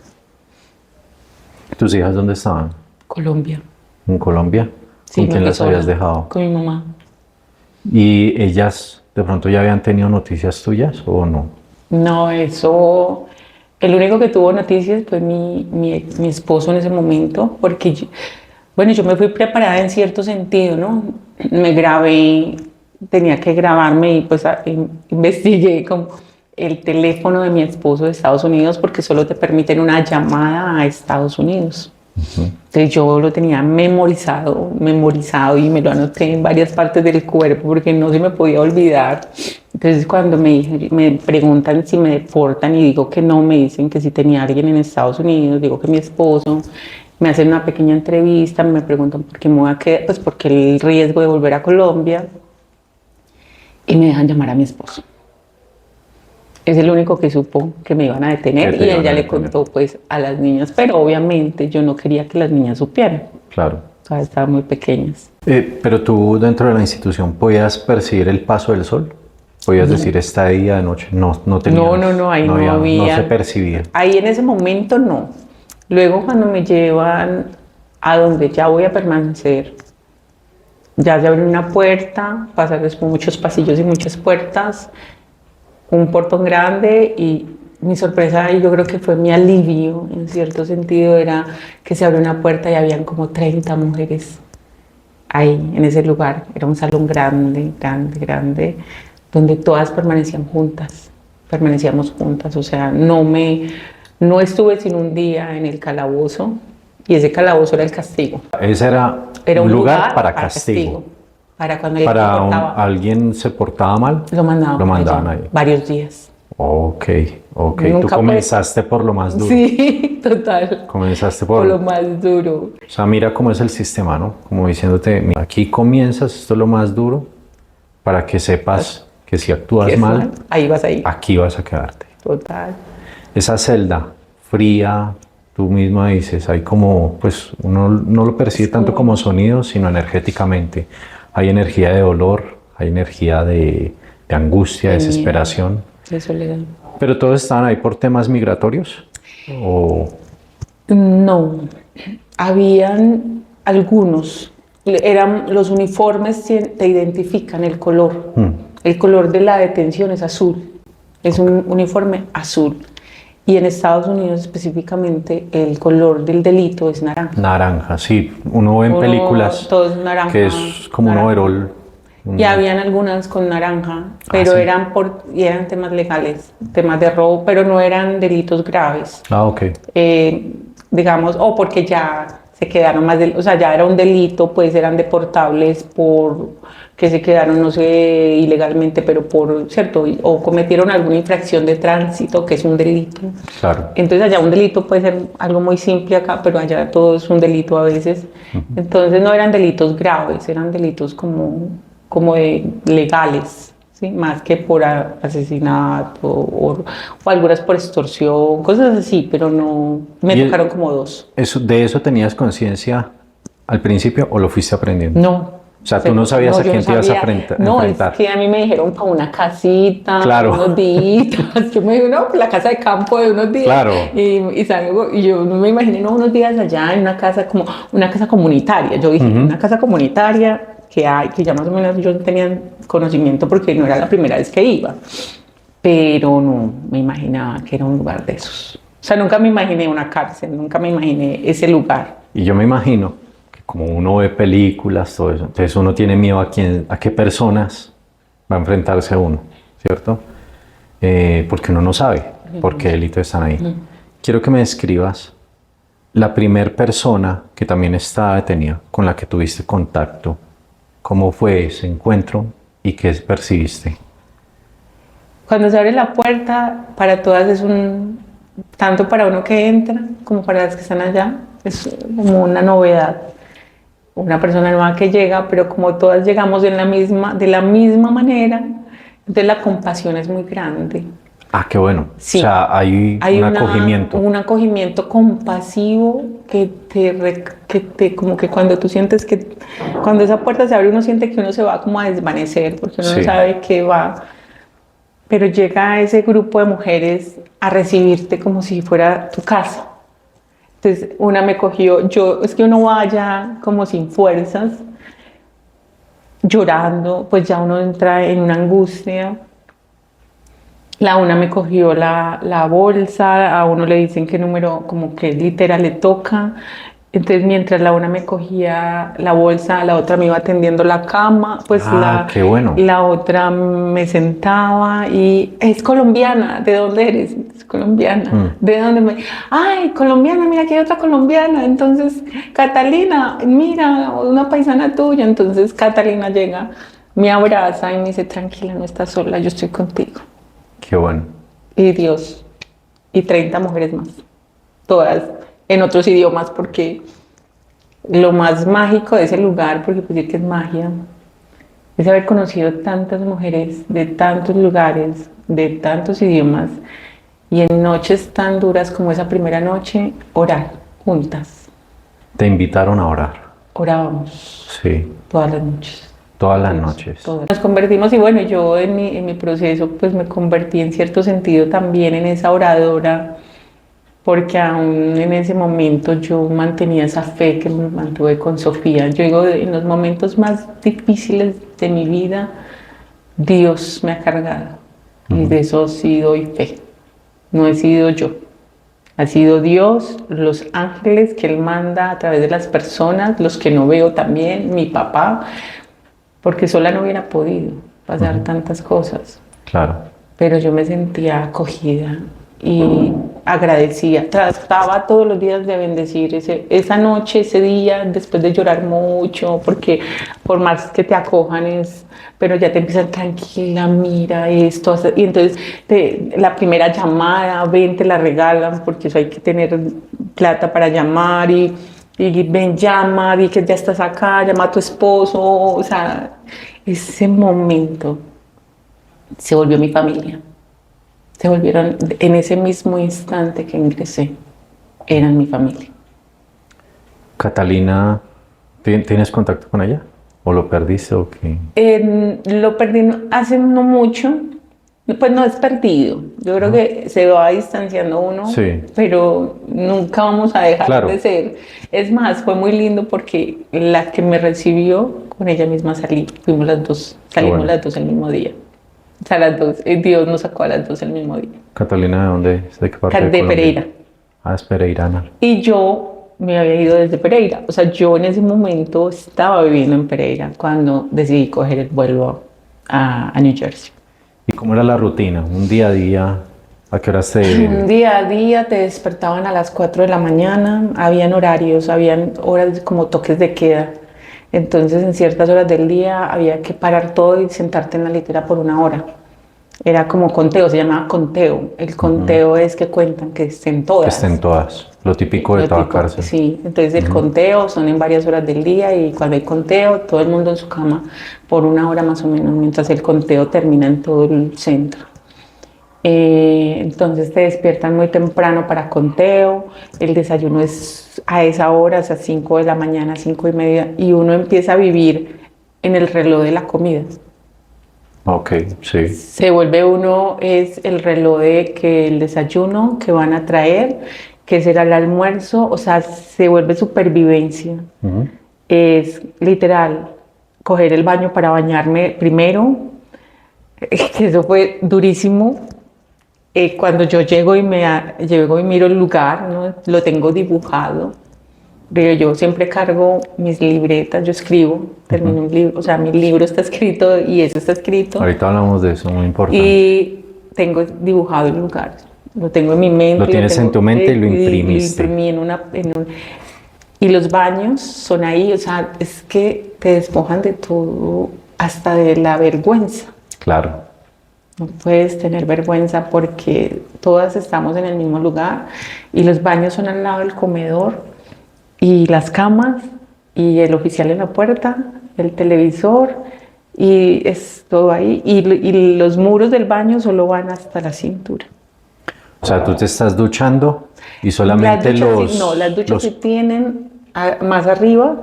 S3: ¿Tus hijas dónde estaban?
S2: Colombia.
S3: ¿En Colombia?
S2: Sí,
S3: ¿Con quién las habías dejado?
S2: Con mi mamá.
S3: ¿Y ellas de pronto ya habían tenido noticias tuyas o no?
S2: No, eso... El único que tuvo noticias fue mi esposo en ese momento, porque yo me fui preparada en cierto sentido, ¿no? Me grabé, tenía que grabarme y pues investigué como el teléfono de mi esposo de Estados Unidos porque solo te permiten una llamada a Estados Unidos. Entonces yo lo tenía memorizado y me lo anoté en varias partes del cuerpo porque no se me podía olvidar. Entonces cuando me preguntan si me deportan y digo que no, me dicen que si tenía alguien en Estados Unidos, digo que mi esposo, me hacen una pequeña entrevista, me preguntan por qué me voy a quedar, pues porque el riesgo de volver a Colombia y me dejan llamar a mi esposo. Es el único que supo que me iban a detener y ella le contó pues a las niñas, pero obviamente yo no quería que las niñas supieran.
S3: Claro.
S2: O sea, estaban muy pequeñas.
S3: Pero tú dentro de la institución podías percibir el paso del sol. Podías decir está de día, de noche. No tenías.
S2: No, ahí no había.
S3: No se percibía.
S2: Ahí en ese momento no. Luego cuando me llevan a donde ya voy a permanecer, ya se abre una puerta, pasar después muchos pasillos y muchas puertas, un portón grande y mi sorpresa y yo creo que fue mi alivio en cierto sentido era que se abrió una puerta y habían como 30 mujeres ahí en ese lugar. Era un salón grande, donde todas permanecíamos juntas, o sea, no estuve sin un día en el calabozo y ese calabozo era el castigo.
S3: Ese era un lugar para castigo.
S2: Para cuando
S3: alguien se portaba mal,
S2: lo mandaban ahí. Varios días.
S3: Ok. Tú comenzaste por lo más duro.
S2: Sí, total.
S3: Comenzaste por
S2: lo más duro.
S3: O sea, mira cómo es el sistema, ¿no? Como diciéndote, mira, aquí comienzas, esto es lo más duro, para que sepas que si actúas mal,
S2: ahí vas a ir.
S3: Aquí vas a quedarte.
S2: Total.
S3: Esa celda fría, tú misma dices, hay como, pues uno no lo percibe tanto como sonido, sino energéticamente. Hay energía de dolor, hay energía de angustia, desesperación.
S2: De soledad.
S3: ¿Pero todos estaban ahí por temas migratorios? ¿O?
S2: No, habían algunos. Los uniformes te identifican el color. El color de la detención es azul. Es un uniforme azul. Y en Estados Unidos específicamente el color del delito es naranja.
S3: Naranja, sí. Uno ve en películas
S2: todo es naranja,
S3: que es como un overol.
S2: Y habían algunas con naranja, pero
S3: sí.
S2: eran temas legales, temas de robo, pero no eran delitos graves.
S3: Ok.
S2: Digamos, o porque ya se quedaron o sea, ya era un delito, pues eran deportables por que se quedaron, no sé, ilegalmente, pero por, ¿cierto? O cometieron alguna infracción de tránsito, que es un delito.
S3: Claro.
S2: Entonces allá un delito puede ser algo muy simple acá, pero allá todo es un delito a veces. Entonces no eran delitos graves, eran delitos como legales, ¿sí? Más que por asesinato o algunas por extorsión, cosas así, pero no, me tocaron como 2.
S3: ¿De eso tenías conciencia al principio o lo fuiste aprendiendo?
S2: No.
S3: O sea, tú no sabías a quién te ibas a enfrentar.
S2: No, es que a mí me dijeron para una casita,
S3: Claro.
S2: unos días. Yo me dije, no, la casa de campo de unos días.
S3: Claro.
S2: Y salgo, y yo no me imaginé, no, unos días allá en una casa como una casa comunitaria. Yo dije, una casa comunitaria que ya más o menos yo tenía conocimiento porque no era la primera vez que iba. Pero no me imaginaba que era un lugar de esos. O sea, nunca me imaginé una cárcel, nunca me imaginé ese lugar.
S3: Y yo me imagino que como uno ve películas, todo eso, entonces uno tiene miedo a qué personas va a enfrentarse uno, ¿cierto? Porque uno no sabe por qué delitos están ahí. Quiero que me describas la primer persona que también está detenida, con la que tuviste contacto. ¿Cómo fue ese encuentro y qué percibiste?
S2: Cuando se abre la puerta, para todas es tanto para uno que entra como para las que están allá, es como una novedad. Una persona nueva que llega, pero como todas llegamos de la misma manera, entonces la compasión es muy grande.
S3: Ah, qué bueno.
S2: Sí.
S3: O sea, hay un acogimiento.
S2: Un acogimiento compasivo como que cuando tú sientes que, cuando esa puerta se abre, uno siente que uno se va como a desvanecer, porque uno no sabe qué va. Pero llega ese grupo de mujeres a recibirte como si fuera tu casa. Entonces, una me cogió, es que uno vaya como sin fuerzas, llorando, pues ya uno entra en una angustia. La una me cogió la bolsa, a uno le dicen qué número, como que literal le toca. Entonces, mientras la una me cogía la bolsa, la otra me iba tendiendo la cama, pues
S3: qué bueno.
S2: la otra me sentaba y es colombiana, ¿de dónde eres? Es colombiana. ¿De dónde Ay, colombiana, mira que hay otra colombiana. Entonces, Catalina, mira, una paisana tuya. Entonces, Catalina llega, me abraza y me dice, tranquila, no estás sola, yo estoy contigo.
S3: Qué bueno.
S2: Y Dios, y 30 mujeres más, todas en otros idiomas, porque lo más mágico de ese lugar, porque pues sí que es magia, es haber conocido tantas mujeres de tantos lugares, de tantos idiomas, y en noches tan duras como esa primera noche, orar juntas.
S3: Te invitaron a orar.
S2: Orábamos.
S3: Sí.
S2: Todas las noches.
S3: Todas las noches.
S2: Todas. Nos convertimos y bueno, yo en mi proceso pues me convertí en cierto sentido también en esa oradora, porque aún en ese momento yo mantenía esa fe que me mantuve con Sofía. Yo digo, en los momentos más difíciles de mi vida, Dios me ha cargado. Y de eso sí doy fe. No he sido yo. Ha sido Dios, los ángeles que Él manda a través de las personas, los que no veo también, mi papá, porque sola no hubiera podido pasar tantas cosas.
S3: Claro.
S2: Pero yo me sentía acogida y agradecida. Trataba todos los días de bendecir esa noche, ese día, después de llorar mucho, porque por más que te acojan pero ya te empiezan, tranquila, mira esto, y entonces la primera llamada, ven, te la regalan, porque eso hay que tener plata para llamar, y ven, llama, di que ya estás acá, llama a tu esposo, o sea, ese momento se volvió mi familia. Se volvieron, en ese mismo instante que ingresé, eran mi familia.
S3: Catalina, ¿tienes contacto con ella? ¿O lo perdiste o qué?
S2: Lo perdí hace no mucho, pues no es perdido. Yo creo que se va distanciando uno, pero nunca vamos a dejar de ser. Es más, fue muy lindo porque la que me recibió, con ella misma salí. Fuimos las dos, salimos las dos el mismo día. O sea, las dos, Dios nos sacó a las dos el mismo día.
S3: ¿Catalina de dónde? ¿De qué parte?
S2: De Pereira.
S3: Ah, es pereirana.
S2: Y yo me había ido desde Pereira. O sea, yo en ese momento estaba viviendo en Pereira cuando decidí coger el vuelo a New Jersey.
S3: ¿Y cómo era la rutina? Un día a día ¿A qué horas
S2: Día a día te despertaban a las 4 de la mañana, habían horarios, habían horas como toques de queda. Entonces en ciertas horas del día había que parar todo y sentarte en la litera por una hora. Era como conteo, se llamaba conteo. El conteo es que cuentan que estén
S3: que
S2: todas.
S3: estén todas? Lo típico de
S2: Lo
S3: toda
S2: tipo-
S3: cárcel.
S2: Sí, entonces el conteo son en varias horas del día y cuando hay conteo, todo el mundo en su cama por una hora más o menos, mientras el conteo termina en todo el centro. Entonces te despiertan muy temprano para conteo, el desayuno es a esa hora, o sea, 5 de la mañana, 5:30, y uno empieza a vivir en el reloj de la comida.
S3: Ok, sí.
S2: Se vuelve uno, es el reloj de que el desayuno que van a traer, que será el almuerzo, o sea, se vuelve supervivencia.
S3: Ujú.
S2: Es literal, coger el baño para bañarme primero, que eso fue durísimo. Cuando yo llego y miro el lugar, ¿no? Lo tengo dibujado. Pero yo siempre cargo mis libretas, yo escribo, termino un libro, o sea, mi libro está escrito y eso está escrito.
S3: Ahorita hablamos de eso, muy importante.
S2: Y tengo dibujado el lugar, lo tengo en mi mente.
S3: Lo tienes en tu mente y lo imprimiste.
S2: Lo imprimí y los baños son ahí, o sea, es que te despojan de todo, hasta de la vergüenza.
S3: Claro.
S2: No puedes tener vergüenza porque todas estamos en el mismo lugar y los baños son al lado del comedor y las camas y el oficial en la puerta, el televisor y es todo ahí y los muros del baño solo van hasta la cintura.
S3: O sea, tú te estás duchando y solamente
S2: Las duchas sí tienen más arriba,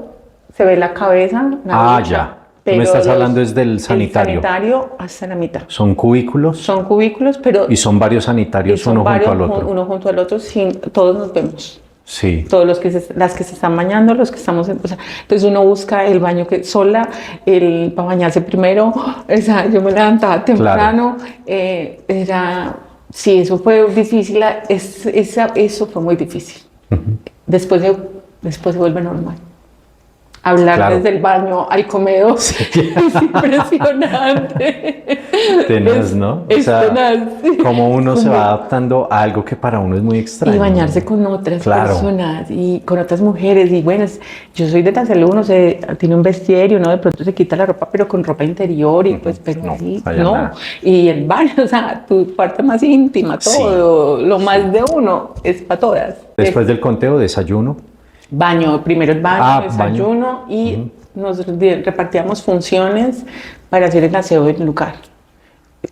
S2: se ve la cabeza, la ducha,
S3: ya. Tú me estás hablando es del sanitario.
S2: El sanitario hasta la mitad.
S3: Son cubículos
S2: Son cubículos, pero...
S3: y son varios sanitarios,
S2: son
S3: uno junto
S2: varios,
S3: al otro.
S2: uno junto al otro, todos nos vemos.
S3: Sí.
S2: Todos las que se están bañando, los que estamos, o sea, entonces uno busca el baño que sola, para bañarse primero, o sea, yo me levantaba temprano, sí, eso fue difícil, eso fue muy difícil. Después se vuelve normal. Hablar desde el baño al comedor es impresionante.
S3: Tenaz, ¿no?
S2: Es tenaz.
S3: Como uno se va adaptando a algo que para uno es muy extraño.
S2: Y bañarse con otras personas y con otras mujeres. Y bueno, yo soy de la salud, uno tiene un vestido, uno de pronto se quita la ropa, pero con ropa interior y pues, pero
S3: no,
S2: ahí
S3: no.
S2: Nada. Y el baño, o sea, tu parte más íntima, todo, lo más de uno es para todas.
S3: Después del conteo, desayuno.
S2: Baño, primero el baño, desayuno
S3: baño.
S2: Y nos repartíamos funciones para hacer el aseo del lugar.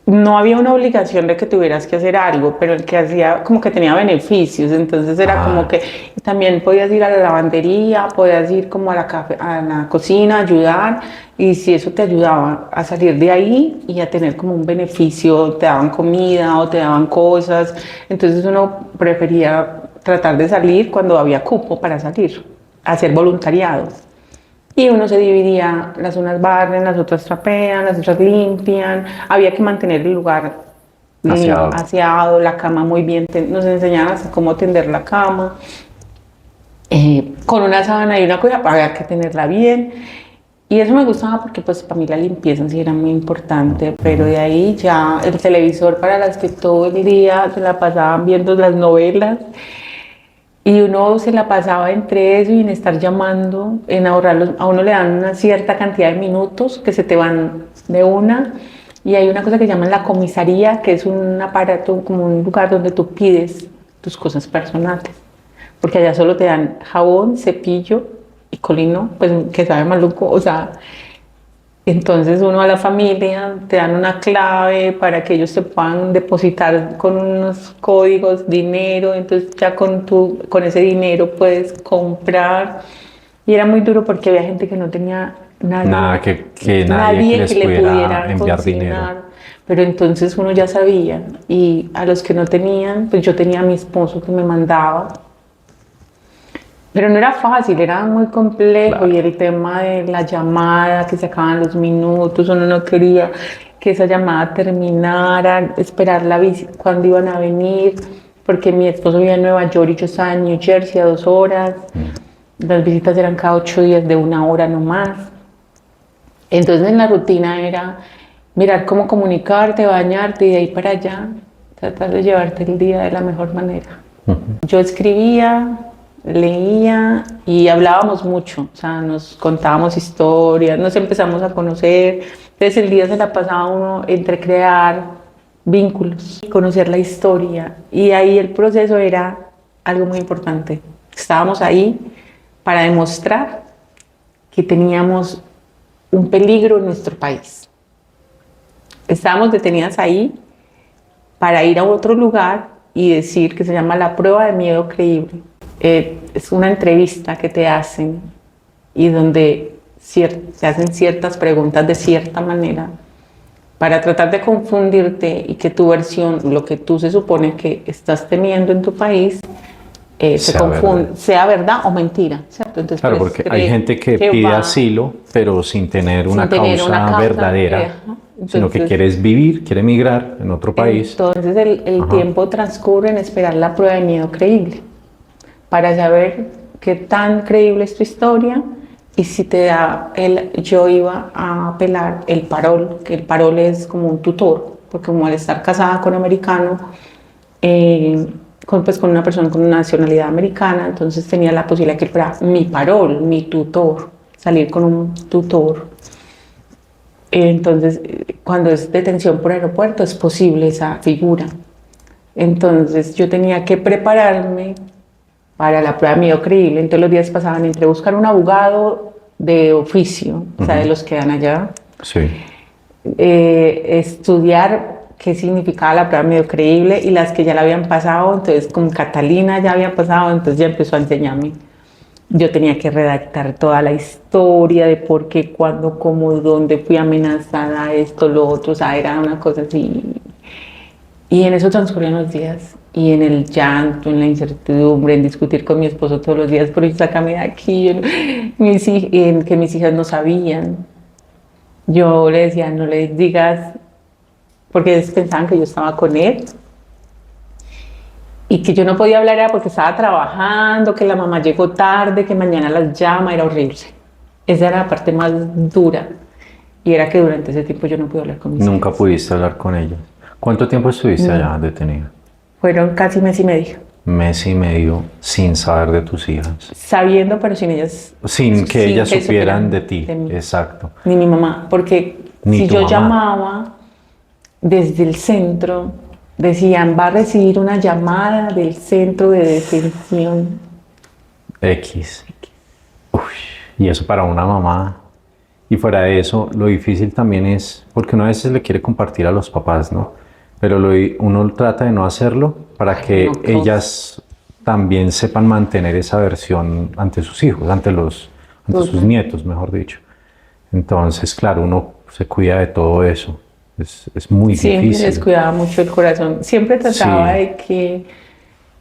S2: No había una obligación de que tuvieras que hacer algo, pero el que hacía como que tenía beneficios, entonces era como que también podías ir a la lavandería, podías ir como a la cocina, ayudar, y si eso te ayudaba a salir de ahí y a tener como un beneficio, te daban comida o te daban cosas, entonces uno prefería tratar de salir cuando había cupo para salir, hacer voluntariado. Y uno se dividía, las unas barren, las otras trapean, las otras limpian. Había que mantener el lugar aseado, la cama muy bien. Nos enseñaban cómo tender la cama. Con una sábana y una cosa, había que tenerla bien. Y eso me gustaba porque pues para mí la limpieza sí era muy importante. Pero de ahí ya el televisor para las que todo el día se la pasaban viendo las novelas. Y uno se la pasaba entre eso y en estar llamando, en ahorrarlos. A uno le dan una cierta cantidad de minutos que se te van de una. Y hay una cosa que llaman la comisaría, que es un aparato, como un lugar donde tú pides tus cosas personales. Porque allá solo te dan jabón, cepillo y colino, pues que sabe maluco, o sea... Entonces uno a la familia te dan una clave para que ellos te puedan depositar con unos códigos, dinero, entonces ya con ese dinero puedes comprar. Y era muy duro porque había gente que no tenía nadie
S3: que les
S2: le pudiera
S3: enviar
S2: cocinar.
S3: dinero.
S2: Pero entonces uno ya sabía, y a los que no tenían, pues yo tenía a mi esposo que me mandaba. Pero no era fácil, era muy complejo. Claro. Y el tema de la llamada, que se acaban los minutos, uno no quería que esa llamada terminara, esperar la visita, cuándo iban a venir, porque mi esposo vivía en Nueva York y yo estaba en New Jersey a 2 horas. Las visitas eran cada 8 días de 1 hora no más. Entonces en la rutina era mirar cómo comunicarte, bañarte y de ahí para allá tratar de llevarte el día de la mejor manera.
S3: Ujú.
S2: Yo escribía, leía y hablábamos mucho, o sea, nos contábamos historias, nos empezamos a conocer. Entonces el día se la pasaba uno entre crear vínculos, conocer la historia, y ahí el proceso era algo muy importante. Estábamos ahí para demostrar que teníamos un peligro en nuestro país. Estábamos detenidas ahí para ir a otro lugar y decir, que se llama la prueba de miedo creíble. Es una entrevista que te hacen y donde se hacen ciertas preguntas de cierta manera para tratar de confundirte y que tu versión, lo que tú se supone que estás teniendo en tu país, sea verdad o mentira, ¿cierto? Entonces,
S3: Claro, porque hay gente que pide asilo, pero sin tener una causa verdadera, sino que quiere vivir, quiere emigrar en otro país.
S2: Entonces el tiempo transcurre en esperar la prueba de miedo creíble, para saber qué tan creíble es tu historia y si te da yo iba a apelar el parol, que el parol es como un tutor, porque como al estar casada con un americano, con una persona con una nacionalidad americana, entonces tenía la posibilidad que fuera mi parol, mi tutor, salir con un tutor. Entonces, cuando es detención por aeropuerto, es posible esa figura. Entonces, yo tenía que prepararme para la prueba de miedo creíble. Entonces, los días pasaban entre buscar un abogado de oficio, o sea, de los que dan allá,
S3: sí.
S2: Estudiar qué significaba la prueba de miedo creíble, y las que ya la habían pasado, entonces con Catalina ya había pasado, entonces ya empezó a enseñarme. Yo tenía que redactar toda la historia de por qué, cuándo, cómo, dónde fui amenazada, esto, lo otro, o sea, era una cosa así. Y en eso transcurrían los días, y en el llanto, en la incertidumbre, en discutir con mi esposo todos los días, por sácame de aquí, en que mis hijas no sabían. Yo le decía, no les digas, porque ellos pensaban que yo estaba con él, y que yo no podía hablar era porque estaba trabajando, que la mamá llegó tarde, que mañana las llama, era horrible. Esa era la parte más dura, y era que durante ese tiempo yo no pude hablar con mis hijas.
S3: Nunca pudiste hablar con ellos. ¿Cuánto tiempo estuviste allá detenida?
S2: Fueron casi mes y medio.
S3: Mes y medio sin saber de tus hijas.
S2: Sabiendo, pero sin ellas.
S3: Sin que ellas
S2: que
S3: supieran de ti.
S2: de mí.
S3: Exacto.
S2: Ni mi mamá, porque
S3: Ni
S2: si
S3: tu
S2: yo
S3: mamá.
S2: llamaba desde el centro, decían, va a recibir una llamada del centro de detención.
S3: X. Uy, y eso para una mamá. Y fuera de eso, lo difícil también es, porque uno a veces le quiere compartir a los papás, ¿no? Pero uno trata de no hacerlo para que ellas también sepan mantener esa versión ante sus hijos, ante sus nietos, mejor dicho. Entonces, claro, uno se cuida de todo eso. Es muy difícil.
S2: Siempre les cuidaba mucho el corazón. Siempre trataba de que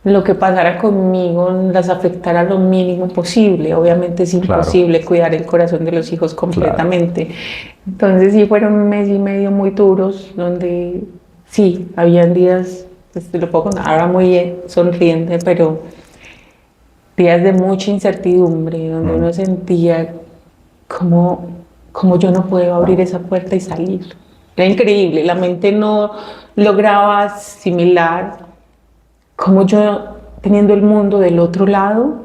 S2: lo que pasara conmigo las afectara lo mínimo posible. Obviamente es imposible cuidar el corazón de los hijos completamente. Entonces sí, fueron un mes y medio muy duros, donde sí, habían días, pues te lo puedo contar ahora muy sonriente, pero días de mucha incertidumbre, donde uno sentía como yo no puedo abrir esa puerta y salir. Era increíble, la mente no lograba asimilar cómo yo, teniendo el mundo del otro lado,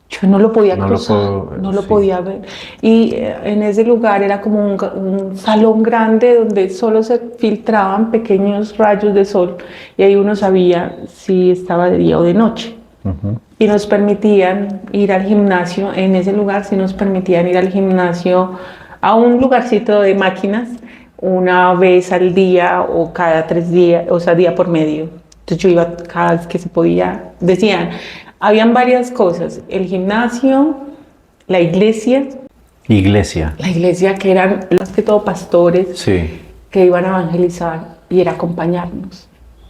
S2: yo no lo podía cruzar, no lo podía ver. Y en ese lugar era como un salón grande donde solo se filtraban pequeños rayos de sol, y ahí uno sabía si estaba de día o de noche. Y nos permitían ir al gimnasio, en ese lugar sí nos permitían ir al gimnasio a un lugarcito de máquinas una vez al día o cada 3 días, o sea, día por medio. Entonces yo iba cada vez que se podía. Decían, habían varias cosas: el gimnasio, la iglesia. La iglesia, que eran más que todo pastores que iban a evangelizar, y era acompañarnos.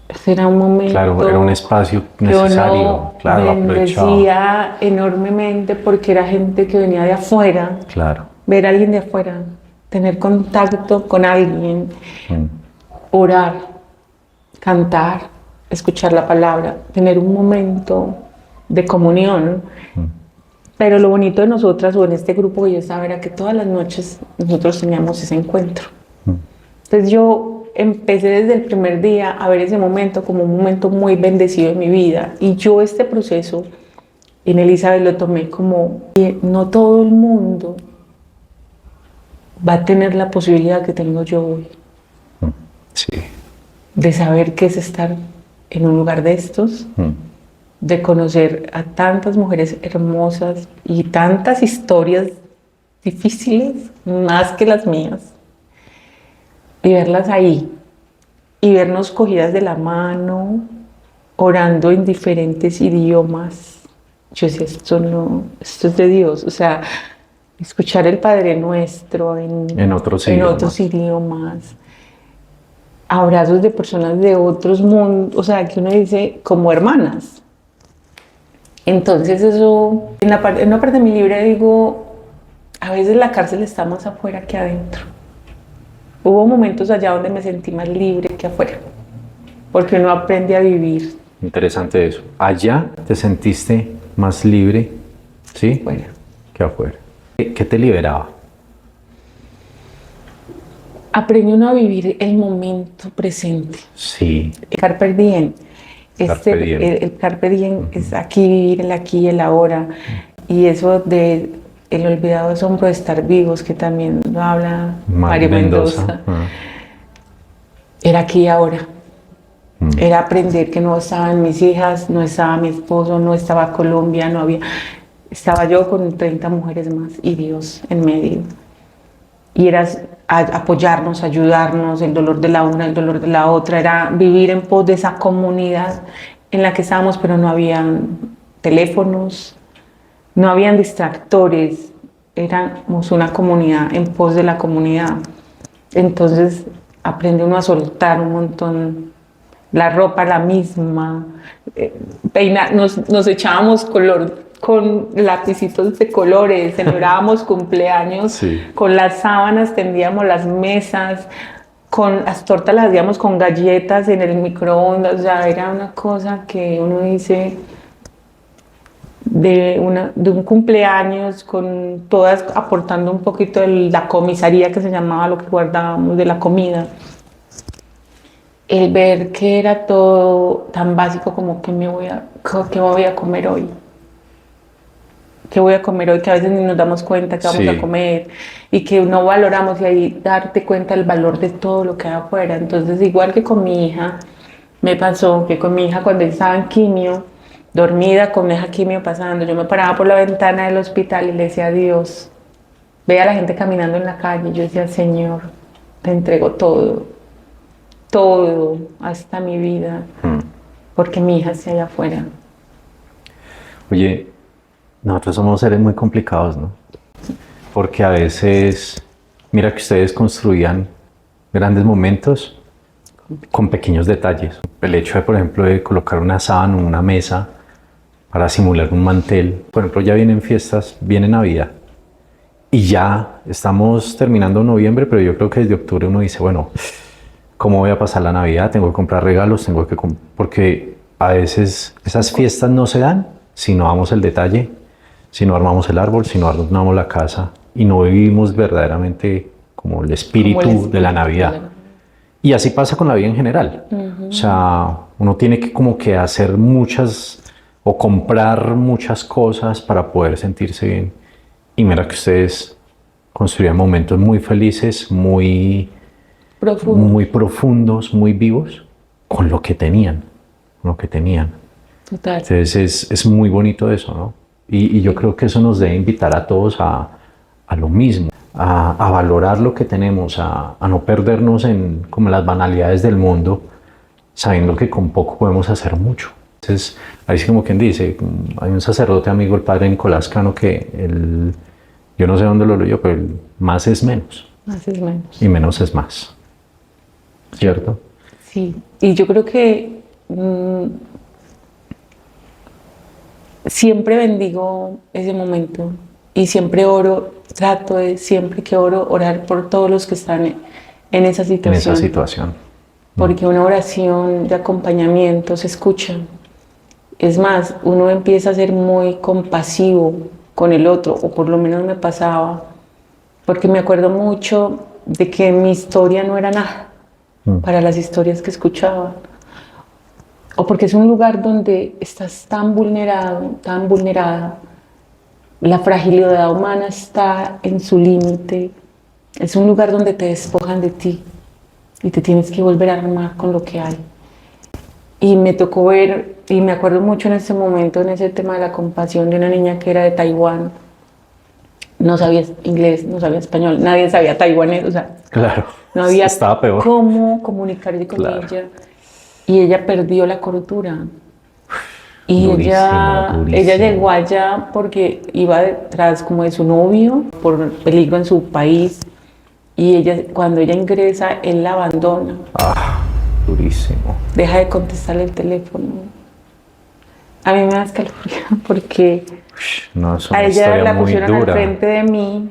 S2: Ese era un momento.
S3: Claro, era un espacio necesario. Claro,
S2: bendecía enormemente, porque era gente que venía de afuera.
S3: Claro.
S2: Ver a alguien de afuera, tener contacto con alguien, orar, cantar, escuchar la palabra, tener un momento de comunión. Pero lo bonito de nosotras, o en este grupo que yo estaba, era que todas las noches nosotros teníamos ese encuentro. Entonces yo empecé desde el primer día a ver ese momento como un momento muy bendecido en mi vida. Y yo este proceso en Elizabeth lo tomé como que no todo el mundo va a tener la posibilidad que tengo yo hoy.
S3: Sí.
S2: De saber qué es estar en un lugar de estos, de conocer a tantas mujeres hermosas y tantas historias difíciles, más que las mías, y verlas ahí, y vernos cogidas de la mano, orando en diferentes idiomas. Yo decía, esto es de Dios, o sea, escuchar el Padre Nuestro
S3: En otros
S2: en
S3: idiomas.
S2: otros idiomas, abrazos de personas de otros mundos, o sea, que uno dice como hermanas. Entonces eso, en una parte de mi libro digo, a veces la cárcel está más afuera que adentro. Hubo momentos allá donde me sentí más libre que afuera, porque uno aprende a vivir.
S3: Interesante eso. Allá te sentiste más libre, ¿sí?
S2: Afuera.
S3: Que afuera. ¿Qué te liberaba?
S2: Aprende uno a vivir el momento presente.
S3: Sí.
S2: El carpe diem.
S3: Carpe diem.
S2: El carpe diem es aquí vivir el aquí y el ahora. Y eso de el olvidado asombro de estar vivos, que también lo habla Mario Mendoza. Era aquí y ahora. Era aprender que no estaban mis hijas, no estaba mi esposo, no estaba Colombia, no había... Estaba yo con 30 mujeres más y Dios en medio. Y era apoyarnos, ayudarnos, el dolor de la una, el dolor de la otra, era vivir en pos de esa comunidad en la que estábamos, pero no habían teléfonos, no habían distractores, éramos una comunidad en pos de la comunidad. Entonces aprende uno a soltar un montón, la ropa la misma, nos echábamos color con lapicitos de colores, celebrábamos cumpleaños,
S3: Sí.
S2: Con las sábanas tendíamos las mesas, con las tortas las hacíamos con galletas en el microondas, o sea, era una cosa que uno dice de un cumpleaños, con todas aportando un poquito de la comisaría que se llamaba lo que guardábamos de la comida. El ver que era todo tan básico como qué me voy a comer hoy. ¿Qué voy a comer hoy? Que a veces ni nos damos cuenta que vamos
S3: Sí.
S2: a comer y que no valoramos, y ahí darte cuenta del valor de todo lo que hay afuera. Entonces, igual que con mi hija, me pasó que con mi hija cuando estaba en quimio, dormida con esa quimio pasando, yo me paraba por la ventana del hospital y le decía a Dios, veía a la gente caminando en la calle, yo decía, Señor, te entrego todo, todo, hasta mi vida, porque mi hija está allá afuera.
S3: Oye, nosotros somos seres muy complicados, ¿no? Porque a veces, mira que ustedes construían grandes momentos con pequeños detalles. El hecho de, por ejemplo, de colocar una sábana en una mesa para simular un mantel. Por ejemplo, ya vienen fiestas, viene Navidad. Y ya estamos terminando noviembre, pero yo creo que desde octubre uno dice, bueno, ¿cómo voy a pasar la Navidad? Tengo que comprar regalos, porque a veces esas fiestas no se dan si no damos el detalle, si no armamos el árbol, si no armamos la casa y no vivimos verdaderamente como el espíritu de la Navidad. Y así pasa con la vida en general. O sea, uno tiene que como que hacer muchas o comprar muchas cosas para poder sentirse bien. Y mira que ustedes construían momentos muy felices, muy profundos, muy vivos, con lo que tenían,
S2: Total.
S3: Entonces es muy bonito eso, ¿no? Y yo creo que eso nos debe invitar a todos a lo mismo, a valorar lo que tenemos, a no perdernos en como las banalidades del mundo, sabiendo que con poco podemos hacer mucho. Entonces, ahí es como quien dice, hay un sacerdote amigo, el padre Nicolás Cano, que yo no sé dónde lo leyó, pero el más es menos.
S2: Más es menos.
S3: Y menos es más. ¿Cierto?
S2: Sí, y yo creo que siempre bendigo ese momento y siempre oro, trato de siempre que oro, orar por todos los que están en esa situación.
S3: En esa situación.
S2: Porque una oración de acompañamiento se escucha. Es más, uno empieza a ser muy compasivo con el otro, o por lo menos me pasaba, porque me acuerdo mucho de que mi historia no era nada. para las historias que escuchaba, o porque es un lugar donde estás tan vulnerado, tan vulnerada, la fragilidad humana está en su límite, es un lugar donde te despojan de ti y te tienes que volver a armar con lo que hay. Y me tocó ver, y me acuerdo mucho en ese momento, en ese tema de la compasión, de una niña que era de Taiwán, no sabía inglés, no sabía español, nadie sabía taiwanés, o sea,
S3: Claro,
S2: no había
S3: estaba peor.
S2: cómo comunicarse con
S3: Claro.
S2: ella. Y ella perdió la cordura. Y
S3: Durísimo,
S2: ella
S3: durísimo.
S2: llegó allá porque iba detrás como de su novio por peligro en su país. Y ella, cuando ella ingresa, él la abandona.
S3: Durísimo.
S2: Deja de contestarle el teléfono. A mí me da escalofrío porque
S3: No, es
S2: a
S3: una
S2: ella
S3: historia
S2: la
S3: muy
S2: pusieron al
S3: dura.
S2: frente de mí.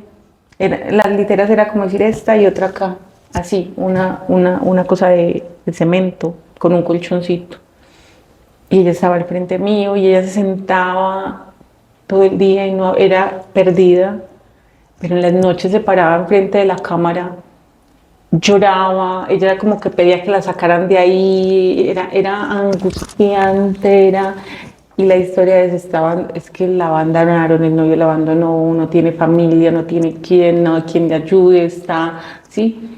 S2: Las literas era como decir esta y otra acá. Así, una cosa de cemento con un colchoncito. Y ella estaba al frente mío y ella se sentaba todo el día y no era perdida, pero en las noches se paraba enfrente de la cámara, lloraba, ella como que pedía que la sacaran de ahí, era angustiante, y la de es que la abandonaron, el novio la abandonó, no tiene familia, no tiene quien le ayude, está, ¿sí?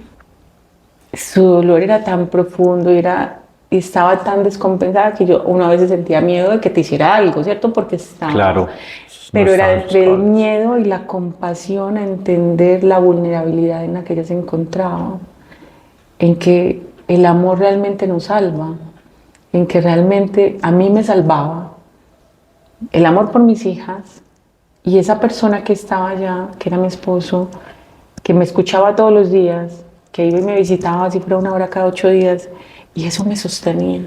S2: Su dolor era tan profundo y estaba tan descompensada que yo una vez sentía miedo de que te hiciera algo, ¿cierto? Porque estaba...
S3: Claro.
S2: Pero
S3: no
S2: era
S3: estaban
S2: entre el
S3: buscables.
S2: miedo y la compasión a entender la vulnerabilidad en la que ella se encontraba, en que el amor realmente nos salva, en que realmente a mí me salvaba, el amor por mis hijas y esa persona que estaba allá, que era mi esposo, que me escuchaba todos los días, que iba y me visitaba así fuera una hora cada 8 días, y eso me sostenía.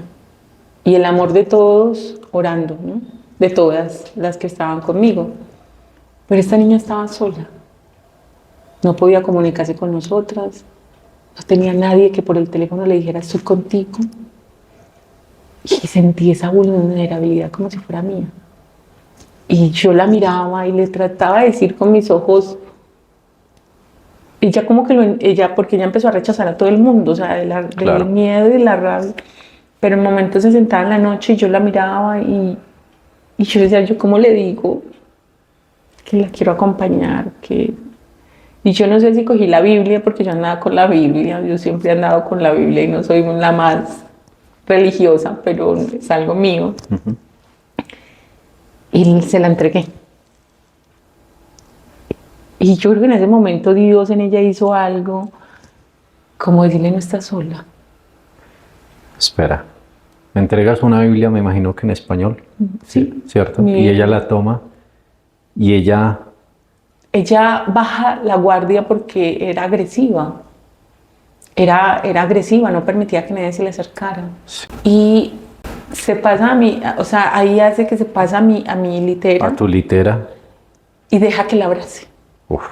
S2: Y el amor de todos orando, ¿no? De todas las que estaban conmigo. Pero esta niña estaba sola, no podía comunicarse con nosotras, no tenía nadie que por el teléfono le dijera estoy contigo. Y sentí esa vulnerabilidad como si fuera mía. Y yo la miraba y le trataba de decir con mis ojos, ella como que porque ella empezó a rechazar a todo el mundo, o sea,
S3: Claro.
S2: del miedo y de la rabia. Pero en momentos se sentaba en la noche y yo la miraba y yo decía, yo cómo le digo que la quiero acompañar, y yo no sé si cogí la Biblia porque yo andaba con la Biblia, yo siempre he andado con la Biblia y no soy la más religiosa, pero es algo mío. Y se la entregué. Y yo creo que en ese momento Dios en ella hizo algo, como decirle no estás sola.
S3: Espera. Me entregas una Biblia, me imagino que en español.
S2: Sí.
S3: ¿Cierto?
S2: Mi
S3: Y ella
S2: Biblia.
S3: la toma y ella...
S2: Ella baja la guardia porque era agresiva. Era agresiva, no permitía que nadie se le acercara. Y se pasa a mí, o sea, ahí hace que se pasa a mi litera
S3: A tu litera.
S2: y deja que la abrace.
S3: Uf,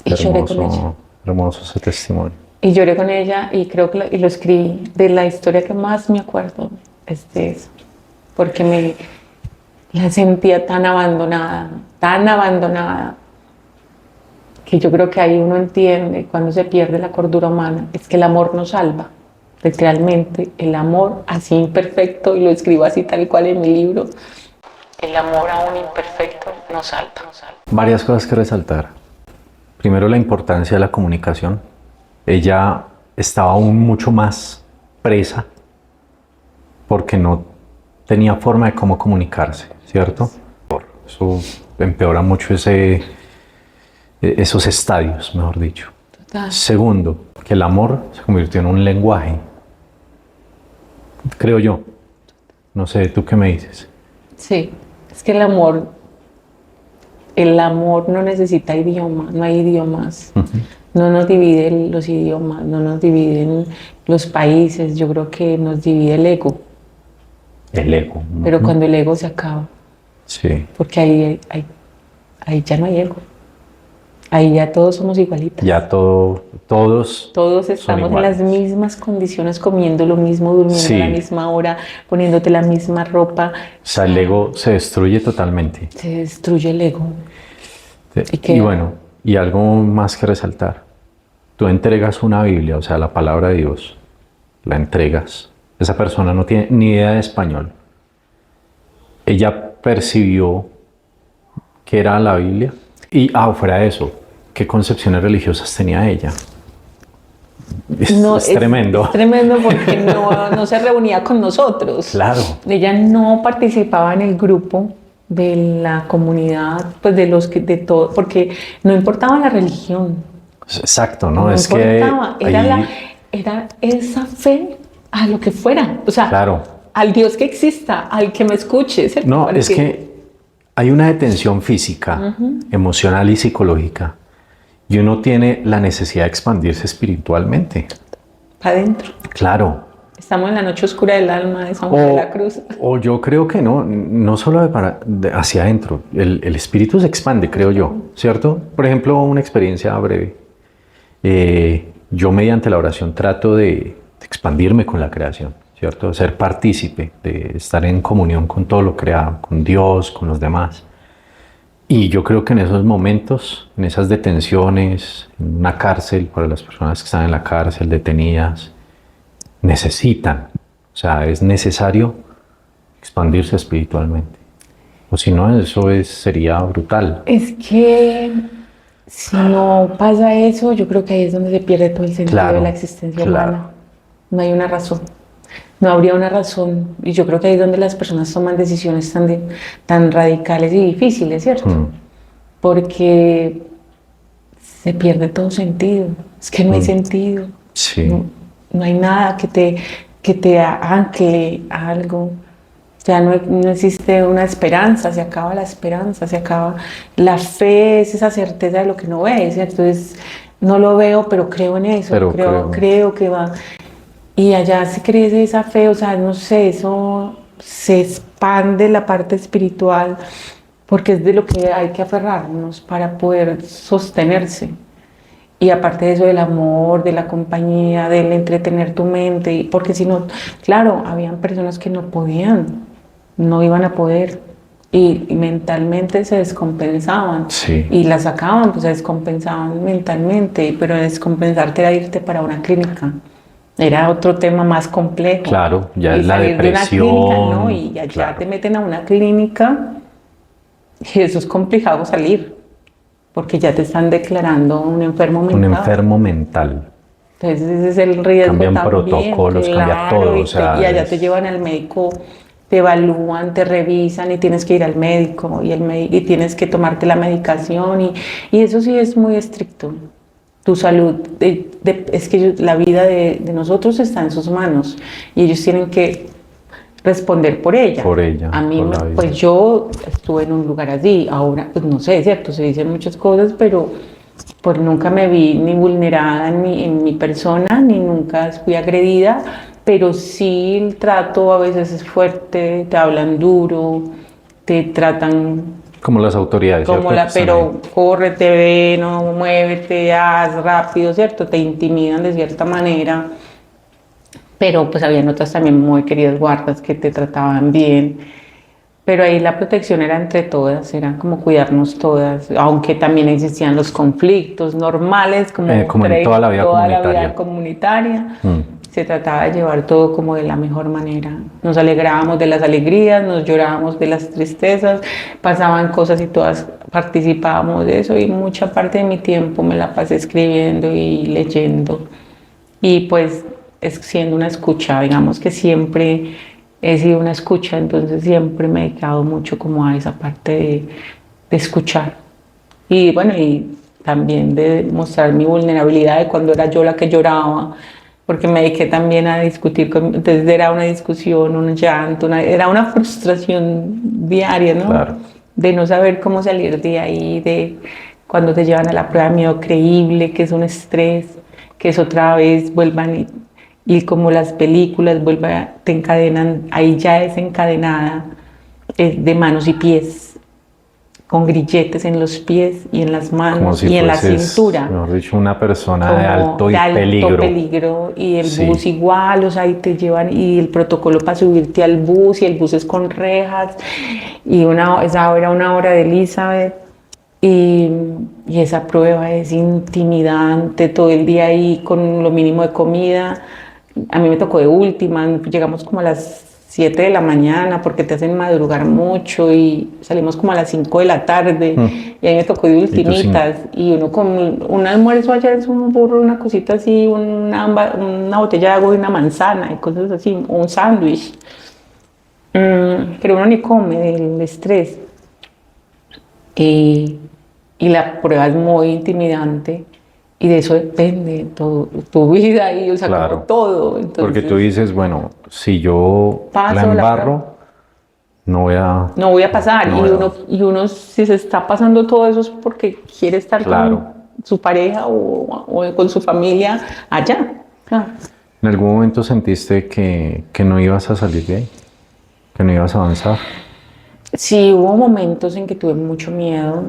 S2: Y lloré con ella.
S3: hermoso, hermoso ese testimonio.
S2: Y lloré con ella y creo que y lo escribí. De la historia que más me acuerdo es de eso. Porque la sentía tan abandonada, que yo creo que ahí uno entiende cuando se pierde la cordura humana, es que el amor nos salva. Literalmente, el amor así imperfecto, y lo escribo así tal cual en mi libro, el amor aún imperfecto nos salva.
S3: Varias cosas que resaltar. Primero, la importancia de la comunicación. Ella estaba aún mucho más presa porque no tenía forma de cómo comunicarse, ¿cierto? Eso empeora mucho esos estadios, mejor dicho.
S2: Total.
S3: Segundo, que el amor se convirtió en un lenguaje. Creo yo. No sé, ¿tú qué me dices?
S2: Sí, es que el amor no necesita idioma, no hay idiomas. No nos dividen los idiomas, no nos dividen los países, yo creo que nos divide el ego,
S3: El ego. ¿no?
S2: pero cuando el ego se acaba,
S3: Sí.
S2: porque ahí ya no hay ego, ahí ya todos somos igualitas.
S3: Ya todos
S2: Todos estamos en las
S3: iguales.
S2: mismas condiciones, comiendo lo mismo, durmiendo
S3: Sí.
S2: a la misma hora, poniéndote la misma ropa.
S3: O sea, el ego se destruye totalmente.
S2: Se destruye el ego.
S3: Sí.
S2: Y que-
S3: Y bueno, y algo más que resaltar. tú entregas una Biblia, o sea, la palabra de Dios, la entregas. Esa persona no tiene ni idea de español. Ella percibió que era la Biblia y, fuera de eso, ¿qué concepciones religiosas tenía ella? Es tremendo.
S2: Es tremendo porque no se reunía con nosotros.
S3: Claro.
S2: Ella no participaba en el grupo de la comunidad, pues de todo, porque no importaba la religión.
S3: Exacto, ¿no?
S2: No
S3: Es
S2: importaba,
S3: que
S2: era esa fe a lo que fuera, o sea,
S3: claro.
S2: al Dios que exista, al que me escuche, ¿cierto?
S3: No, es que hay una detención física, emocional y psicológica, y uno tiene la necesidad de expandirse espiritualmente.
S2: Para adentro.
S3: Claro.
S2: Estamos en la noche oscura del alma de San Juan de la Cruz.
S3: O yo creo que no solo hacia adentro, el espíritu se expande, creo yo, ¿cierto? Por ejemplo, una experiencia breve. Yo mediante la oración trato de expandirme con la creación, ¿cierto? Ser partícipe, de estar en comunión con todo lo creado, con Dios, con los demás. Y yo creo que en esos momentos, en esas detenciones, en una cárcel, para las personas que están en la cárcel, detenidas, necesitan, o sea, es necesario expandirse espiritualmente. O si no, eso sería brutal.
S2: Es que si no pasa eso, yo creo que ahí es donde se pierde todo el sentido de la existencia humana. No hay una razón. No habría una razón. Y yo creo que ahí es donde las personas toman decisiones tan radicales y difíciles, ¿cierto? Porque se pierde todo sentido. Es que no hay sentido.
S3: Sí.
S2: No hay nada que te ancle a algo. Ya no existe una esperanza, se acaba la esperanza, se acaba la fe, es esa certeza de lo que no ves, ¿cierto? Entonces, no lo veo, pero creo en eso, creo que va. Y allá se crece esa fe, o sea, no sé, eso se expande la parte espiritual, porque es de lo que hay que aferrarnos para poder sostenerse. Y aparte de eso, del amor, de la compañía, del entretener tu mente, porque si no, claro, habían personas que no podían, no iban a poder, y mentalmente se descompensaban, y la sacaban, pues se descompensaban mentalmente, pero descompensarte era irte para una clínica. Era otro tema más complejo.
S3: Claro, ya es la depresión.
S2: De una clínica, ¿no? Y allá te meten a una clínica y eso es complicado salir, porque ya te están declarando un enfermo mental.
S3: Un enfermo mental.
S2: Entonces ese es el riesgo
S3: también. Cambian
S2: también,
S3: protocolos, cambia todo.
S2: Y allá te llevan al médico, te evalúan, te revisan y tienes que ir al médico y tienes que tomarte la medicación y eso sí es muy estricto. Tu salud, es que la vida de nosotros está en sus manos y ellos tienen que responder por ella.
S3: Por ella.
S2: A mí, pues yo estuve en un lugar así, ahora, pues no sé, cierto, se dicen muchas cosas, pero pues nunca me vi ni vulnerada en mi persona, ni nunca fui agredida, pero sí el trato a veces es fuerte, te hablan duro, te tratan...
S3: Como las autoridades.
S2: Pero córrete, ve, no, muévete, haz rápido, ¿cierto? Te intimidan de cierta manera. Pero pues habían otras también muy queridas guardas que te trataban bien. Pero ahí la protección era entre todas, era como cuidarnos todas, aunque también existían los conflictos normales, como
S3: en toda la vida
S2: comunitaria. Se trataba de llevar todo como de la mejor manera. Nos alegrábamos de las alegrías, nos llorábamos de las tristezas, pasaban cosas y todas participábamos de eso y mucha parte de mi tiempo me la pasé escribiendo y leyendo. Y pues siendo una escucha, digamos que siempre he sido una escucha, entonces siempre me he dedicado mucho como a esa parte de escuchar. Y bueno, y también de mostrar mi vulnerabilidad de cuando era yo la que lloraba, porque me dediqué también a discutir, entonces era una discusión, un llanto, era una frustración diaria, ¿no?
S3: Claro.
S2: De no saber cómo salir de ahí, de cuando te llevan a la prueba de miedo creíble, que es un estrés, que es otra vez vuelvan y como las películas te encadenan, ahí ya desencadenada, de manos y pies, con grilletes en los pies y en las manos y en la cintura.
S3: Mejor dicho, una persona de alto
S2: peligro. Y el bus igual, o sea, y te llevan, y el protocolo para subirte al bus, y el bus es con rejas, y esa era una hora de Elizabeth, Y, y esa prueba es intimidante, todo el día ahí con lo mínimo de comida. A mí me tocó de última, llegamos como a las 7 de la mañana porque te hacen madrugar mucho y salimos como a las 5 de la tarde y a mí me tocó de ultimitas y uno con un almuerzo allá es un burro, una cosita así, una botella de agua y una manzana y cosas así, o un sándwich. Pero uno ni come del estrés. Y la prueba es muy intimidante y de eso depende tu vida y, o sea,
S3: Claro.
S2: como todo. Entonces,
S3: Porque tú dices, bueno, si yo
S2: Paso
S3: la
S2: la
S3: embarro, no voy a...
S2: no voy a pasar.
S3: No voy a-
S2: Y uno, si se está pasando todo eso es porque quiere estar
S3: Claro.
S2: con su pareja o con su familia allá. Claro.
S3: ¿En algún momento sentiste que no ibas a salir de ahí? ¿Que no ibas a avanzar?
S2: Sí, hubo momentos en que tuve mucho miedo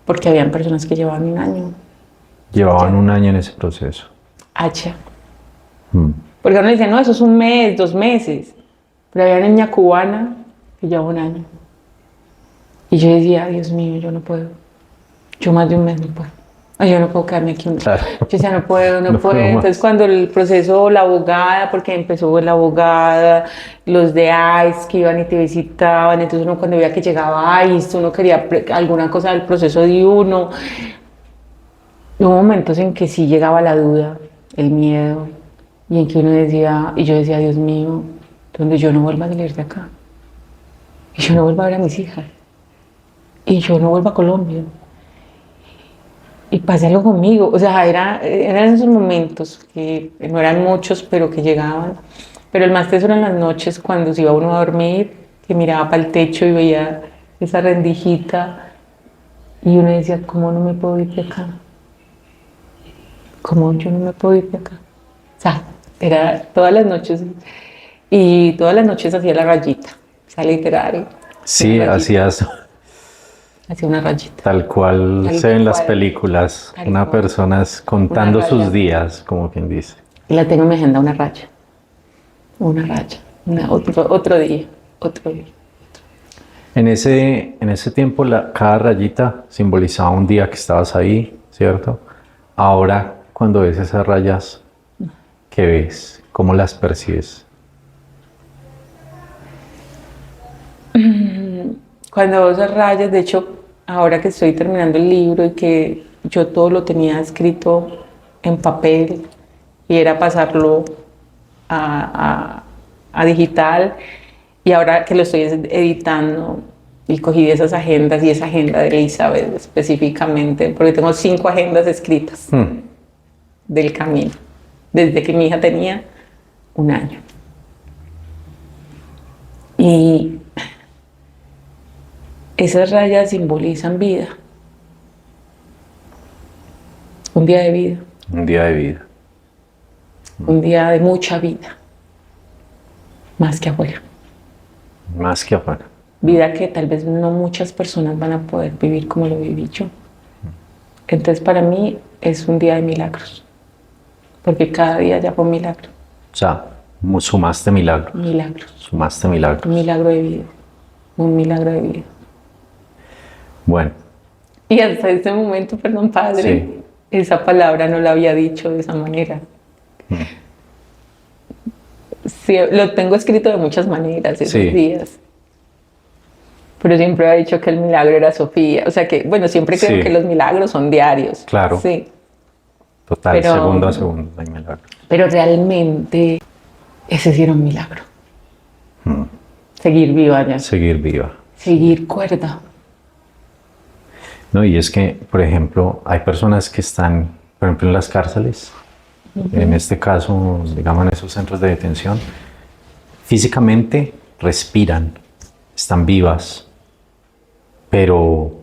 S2: porque habían personas que llevaban un año
S3: Llevaban un año en ese proceso.
S2: allá.
S3: Mm.
S2: Porque uno dice, no, eso es un mes, 2 meses. Pero había una niña cubana que llevaba un año. Y yo decía, Dios mío, yo no puedo. Yo más de un mes no puedo. Ay, yo no puedo quedarme aquí un mes.
S3: Claro.
S2: Yo decía, no puedo, no
S3: No
S2: puedo.
S3: puedo más.
S2: Entonces, cuando el proceso, la abogada, porque empezó la abogada, los de ICE que iban y te visitaban, entonces uno cuando veía que llegaba ICE, uno quería alguna cosa del proceso de uno. Hubo momentos en que sí llegaba la duda, el miedo, y en que uno decía, y yo decía, Dios mío, donde yo no vuelva a salir de acá, y yo no vuelva a ver a mis hijas, y yo no vuelva a Colombia, y pase algo conmigo. O sea, eran esos momentos que no eran muchos, pero que llegaban. Pero el más tesoro en las noches, cuando se iba uno a dormir, que miraba para el techo y veía esa rendijita, y uno decía, ¿cómo no me puedo ir de acá? ¿Cómo yo no me puedo ir de acá? O sea, era todas las noches, y todas las noches hacía la rayita, o sea, literal.
S3: Sí,
S2: una rayita,
S3: hacías
S2: hacía una rayita.
S3: tal cual
S2: Tal
S3: se ven las
S2: cual.
S3: películas,
S2: Tal
S3: una
S2: cual.
S3: persona contando
S2: Una
S3: sus
S2: raya.
S3: días, como quien dice.
S2: Y la tengo en mi agenda, una raya, otro día, otro día.
S3: En ese tiempo, cada rayita simbolizaba un día que estabas ahí, ¿cierto? Ahora, cuando ves esas rayas, ¿qué ves? ¿Cómo las percibes?
S2: Cuando veo esas rayas, de hecho, ahora que estoy terminando el libro y que yo todo lo tenía escrito en papel y era pasarlo a digital, y ahora que lo estoy editando y cogí de esas agendas y esa agenda de Elizabeth específicamente, porque tengo 5 agendas escritas del camino, desde que mi hija tenía un año. Y esas rayas simbolizan vida, un día de vida,
S3: Un día de vida.
S2: un día de mucha vida, más que afuera.
S3: Más que afuera.
S2: Vida que tal vez no muchas personas van a poder vivir como lo viví yo. Entonces para mí es un día de milagros, porque cada día ya fue un milagro,
S3: O sea, sumaste milagros.
S2: milagros,
S3: Sumaste
S2: un
S3: milagros.
S2: milagro de vida, un milagro de vida.
S3: Bueno,
S2: Y hasta este momento, perdón, padre,
S3: Sí.
S2: esa palabra no la había dicho de esa manera. Sí, lo tengo escrito de muchas maneras esos
S3: Sí.
S2: días. Pero siempre había dicho que el milagro era Sofía. O sea que, bueno, siempre creo
S3: Sí.
S2: que los milagros son diarios.
S3: Claro.
S2: Sí.
S3: total,
S2: Pero-
S3: segundo a segundo hay milagros.
S2: Pero realmente ese sí era un milagro. Seguir viva ya.
S3: Seguir viva.
S2: Seguir cuerda.
S3: No, y es que, por ejemplo, hay personas que están, por ejemplo, en las cárceles, en este caso, digamos, en esos centros de detención, físicamente respiran, están vivas, pero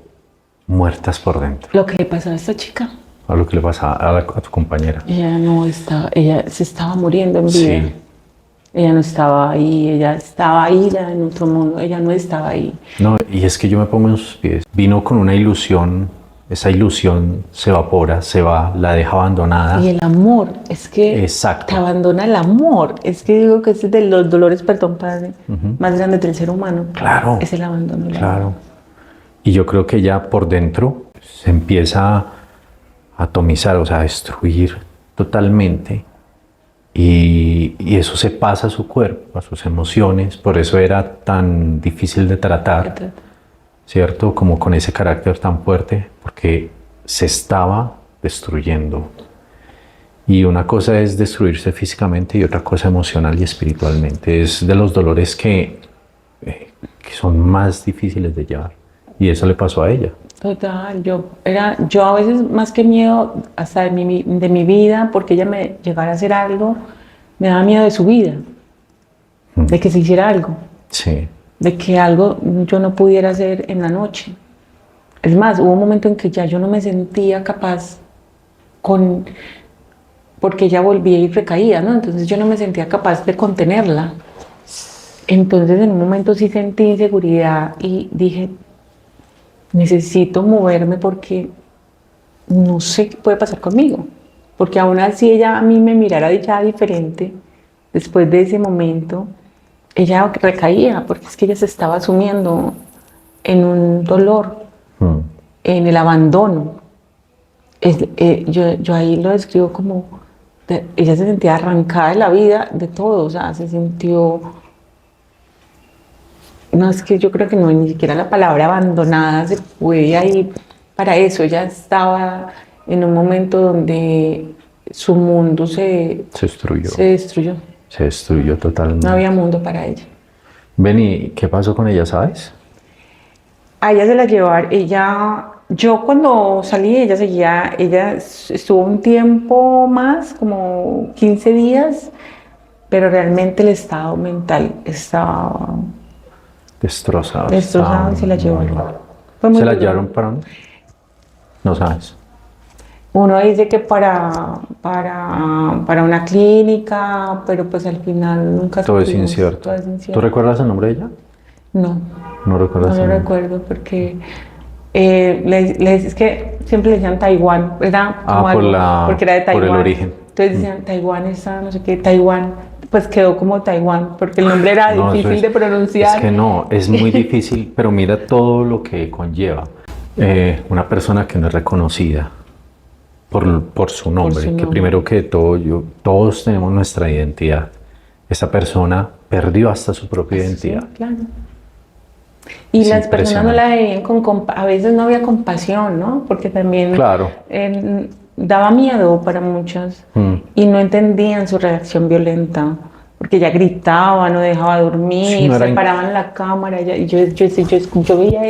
S3: muertas por dentro.
S2: Lo que le pasó a esta chica,
S3: A lo que le pasa a tu compañera.
S2: ella se estaba muriendo en vida.
S3: Sí.
S2: Ella no estaba ahí, ella estaba ahí ya en otro mundo, ella no estaba ahí.
S3: No, y es que yo me pongo en sus pies. Vino con una ilusión, esa ilusión se evapora, se va, la deja abandonada.
S2: Y el amor, es que
S3: Exacto.
S2: te abandona el amor. Es que digo que ese es de los dolores, perdón, padre, más grandes del ser humano.
S3: Claro.
S2: Es el abandono.
S3: Claro. Y yo creo que ella por dentro se empieza a atomizar, o sea, a destruir totalmente. Y eso se pasa a su cuerpo, a sus emociones, por eso era tan difícil de tratar, ¿cierto? Como con ese carácter tan fuerte, porque se estaba destruyendo. Y una cosa es destruirse físicamente y otra cosa emocional y espiritualmente. Es de los dolores que son más difíciles de llevar. Y eso le pasó a ella.
S2: Total, yo a veces más que miedo hasta de mi vida, porque ella me llegara a hacer algo, me daba miedo de su vida, de que se hiciera algo,
S3: Sí.
S2: de que algo yo no pudiera hacer en la noche. Es más, hubo un momento en que ya yo no me sentía capaz porque ella volvía y recaía, ¿no? Entonces yo no me sentía capaz de contenerla. Entonces en un momento sí sentí inseguridad y dije, necesito moverme porque no sé qué puede pasar conmigo. Porque aún así ella a mí me mirara ya diferente, después de ese momento, ella recaía, porque es que ella se estaba sumiendo en un dolor, en el abandono. Yo ahí lo describo como, ella se sentía arrancada de la vida, de todo, o sea, se sintió, no, es que yo creo que no, ni siquiera la palabra abandonada se puede ahí para eso. Ella estaba en un momento donde su mundo se
S3: destruyó.
S2: se destruyó.
S3: Se destruyó totalmente.
S2: No había mundo para ella.
S3: Ven, ¿y qué pasó con ella, sabes?
S2: A ella se la llevaron, yo cuando salí, ella estuvo un tiempo más, como 15 días, pero realmente el estado mental estaba
S3: Destrozada.
S2: destrozado y se la llevaron. Fue muy
S3: ¿Se la
S2: duro.
S3: llevaron para dónde? No sabes.
S2: Uno dice que para una clínica, pero pues al final nunca
S3: Todo es
S2: supimos.
S3: incierto.
S2: Todo es
S3: ¿Tú
S2: incierto.
S3: recuerdas el nombre de ella?
S2: No,
S3: No recuerdas
S2: no
S3: el
S2: lo
S3: nombre.
S2: recuerdo porque es que siempre le decían Taiwán, era como
S3: por
S2: algo,
S3: la-
S2: porque era de
S3: por
S2: Taiwán.
S3: el origen.
S2: Entonces decían Taiwán está, no sé qué, Taiwán, pues quedó como Taiwán, porque el nombre era
S3: No, eso
S2: difícil de pronunciar.
S3: Es que no, es muy difícil, pero mira todo lo que conlleva. Una persona que no es reconocida por su nombre, que
S2: nombre.
S3: primero que todo, todos tenemos nuestra identidad. Esa persona perdió hasta su propia identidad.
S2: Sí, claro. Y
S3: Es
S2: las personas no
S3: impresionante.
S2: la veían a veces no había compasión, ¿no? Porque también
S3: Claro.
S2: daba miedo para muchas y no entendían su reacción violenta, porque ella gritaba, no dejaba dormir,
S3: Sí, no era
S2: se paraba en la cámara, y yo veía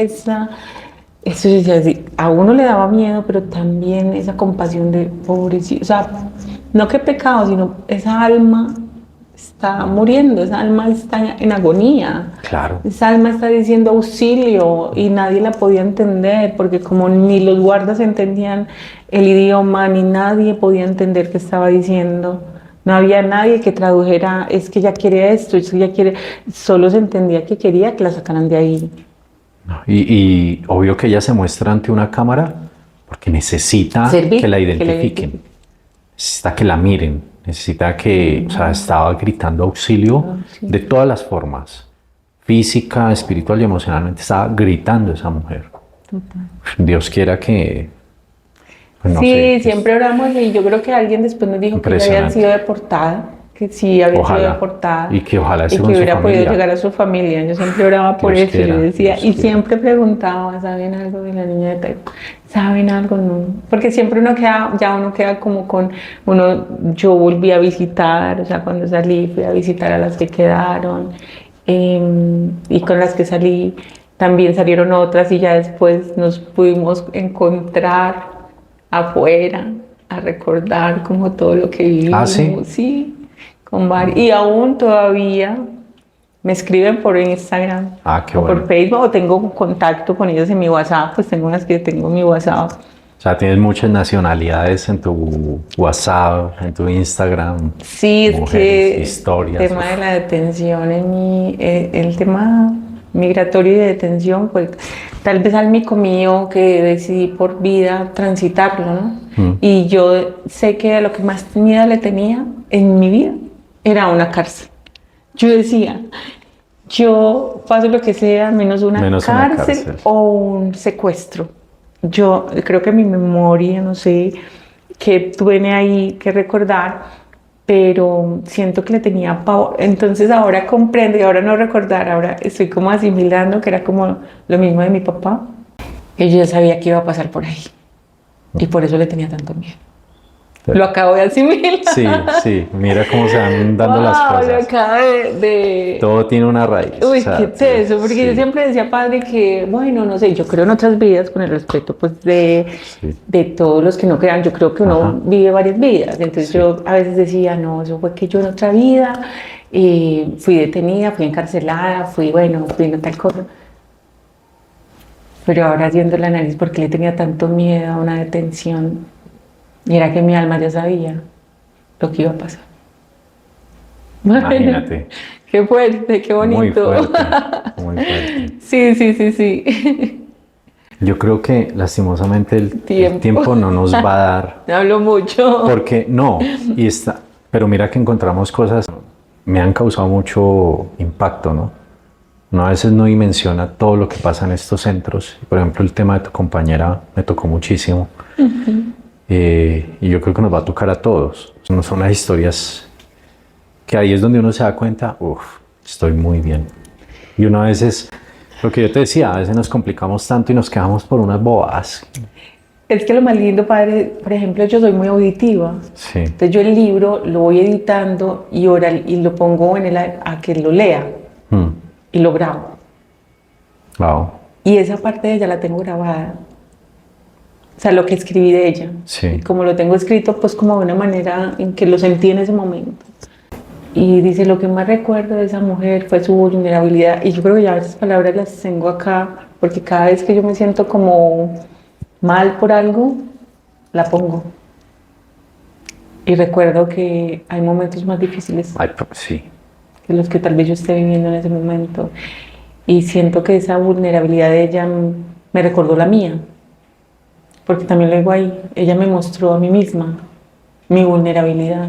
S2: eso y decía así, a uno le daba miedo, pero también esa compasión de pobrecito, o sea, no que pecado, sino esa alma está muriendo, esa alma está en agonía.
S3: Claro.
S2: Esa alma está diciendo auxilio y nadie la podía entender porque como ni los guardas entendían el idioma, ni nadie podía entender qué estaba diciendo. No había nadie que tradujera, es que ella quiere esto, es que ella quiere, solo se entendía que quería que la sacaran de ahí.
S3: Y obvio que ella se muestra ante una cámara porque necesita
S2: Servir,
S3: que la
S2: que la
S3: identifiquen,
S2: identifiquen.
S3: necesita que la miren, necesita que, o sea, estaba gritando auxilio de todas las formas, física, espiritual y emocionalmente, estaba gritando esa mujer. Dios quiera que, pues no
S2: Sí,
S3: sé,
S2: siempre oramos y yo creo que alguien después nos dijo que ella había
S3: Impresionante.
S2: sido deportada, que sí había
S3: Ojalá.
S2: sido deportada
S3: Y que ojalá
S2: y
S3: esté
S2: que
S3: con su
S2: hubiera podido
S3: familia.
S2: llegar a su familia. Yo siempre oraba por
S3: Dios
S2: eso, yo
S3: quiera,
S2: decía,
S3: Dios
S2: y
S3: quiera.
S2: siempre preguntaba, ¿saben algo de la niña de Taiwán? ¿Saben algo? No, porque siempre uno queda como yo volví a visitar, o sea, cuando salí fui a visitar a las que quedaron y con las que salí también salieron otras y ya después nos pudimos encontrar afuera a recordar como todo lo que vivimos.
S3: ¿Ah, sí?
S2: Sí, con varios. Y aún todavía me escriben por Instagram
S3: Ah, qué
S2: o
S3: bueno.
S2: por Facebook o tengo contacto con ellos en mi WhatsApp, pues tengo unas que tengo en mi WhatsApp.
S3: O sea, tienes muchas nacionalidades en tu WhatsApp, en tu Instagram.
S2: Sí, es
S3: mujeres,
S2: que
S3: historias.
S2: el tema de la detención el tema migratorio y de detención, pues tal vez al mico mío que decidí por vida transitarlo, ¿no? Y yo sé que a lo que más miedo le tenía en mi vida era una cárcel. Yo decía, Yo paso lo que sea, menos una
S3: Menos una
S2: cárcel
S3: cárcel.
S2: o un secuestro. Yo creo que mi memoria, no sé, qué tiene ahí que recordar, pero siento que le tenía pavor. Entonces ahora comprendo y ahora no recordar, ahora estoy como asimilando que era como lo mismo de mi papá, que yo ya sabía que iba a pasar por ahí y por eso le tenía tanto miedo. Lo acabo de asimilar.
S3: Sí, sí, mira cómo se van dando las
S2: Wow, lo
S3: cosas.
S2: acabo de...
S3: Todo tiene una raíz. o
S2: Uy,
S3: sea,
S2: qué teso, porque yo
S3: sí,
S2: siempre decía, padre, que, bueno, no sé, yo creo en otras vidas, con el respeto, pues,
S3: sí.
S2: de todos los que no crean, yo creo que uno
S3: Ajá.
S2: vive varias vidas, entonces
S3: Sí.
S2: yo a veces decía, no, eso fue que yo en otra vida fui detenida, fui encarcelada, fui, bueno, fui en tal cosa, pero ahora haciendo el análisis, ¿por qué le tenía tanto miedo a una detención? Y era que mi alma ya sabía lo que iba a pasar. Bueno,
S3: Imagínate.
S2: qué fuerte, qué
S3: Muy
S2: bonito.
S3: fuerte, muy fuerte.
S2: Sí, sí, sí, sí.
S3: Yo creo que lastimosamente el
S2: Tiempo.
S3: tiempo no nos va a dar,
S2: Hablo mucho.
S3: porque no, pero mira que encontramos cosas, me han causado mucho impacto, ¿no? Uno a veces no dimensiona todo lo que pasa en estos centros. Por ejemplo, el tema de tu compañera me tocó muchísimo. Y yo creo que nos va a tocar a todos. Son las historias que ahí es donde uno se da cuenta, uff, estoy muy bien. Y uno a veces, lo que yo te decía, a veces nos complicamos tanto y nos quedamos por unas bobadas.
S2: Es que lo más lindo, padre, por ejemplo, yo soy muy auditiva.
S3: Sí.
S2: Entonces yo el libro lo voy editando y oral y lo pongo a que lo lea
S3: Mm.
S2: y lo grabo.
S3: Wow.
S2: Y esa parte de ella la tengo grabada. O sea, lo que escribí de ella.
S3: Sí.
S2: Y como lo tengo escrito, pues como de una manera en que lo sentí en ese momento. Y dice, lo que más recuerdo de esa mujer fue su vulnerabilidad. Y yo creo que ya esas palabras las tengo acá, porque cada vez que yo me siento como mal por algo, la pongo. Y recuerdo que hay momentos más difíciles
S3: Ay, sí.
S2: que los que tal vez yo esté viviendo en ese momento. Y siento que esa vulnerabilidad de ella me recordó la mía. Porque también lo digo ahí, ella me mostró a mí misma mi vulnerabilidad.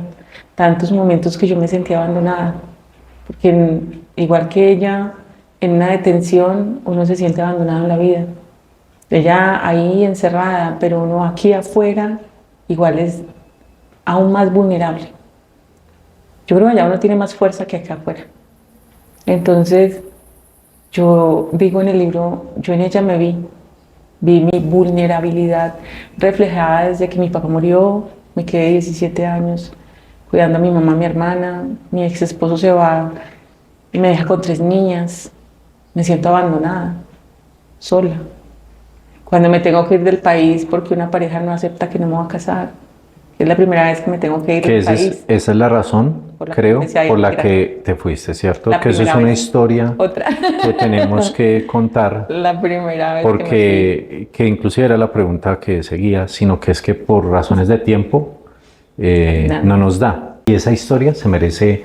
S2: Tantos momentos que yo me sentía abandonada. Porque igual que ella, en una detención, uno se siente abandonado en la vida. Ella ahí encerrada, pero uno aquí afuera, igual es aún más vulnerable. Yo creo que allá uno tiene más fuerza que acá afuera. Entonces, yo digo en el libro, yo en ella me vi mi vulnerabilidad reflejada desde que mi papá murió, me quedé 17 años cuidando a mi mamá, a mi hermana, mi ex esposo se va y me deja con 3 niñas, me siento abandonada, sola. Cuando me tengo que ir del país porque una pareja no acepta que no me voy a casar, es la primera vez que me tengo que ir
S3: Que
S2: del
S3: esa
S2: país.
S3: es la razón,
S2: Por la
S3: creo,
S2: que decía
S3: por la
S2: era
S3: que te fuiste, ¿cierto?
S2: la
S3: Que eso es
S2: primera
S3: una
S2: vez.
S3: historia
S2: Otra.
S3: que tenemos que contar,
S2: La primera vez que me fui.
S3: porque inclusive era la pregunta que seguía, sino que es que por razones de tiempo no nos da. Y esa historia se merece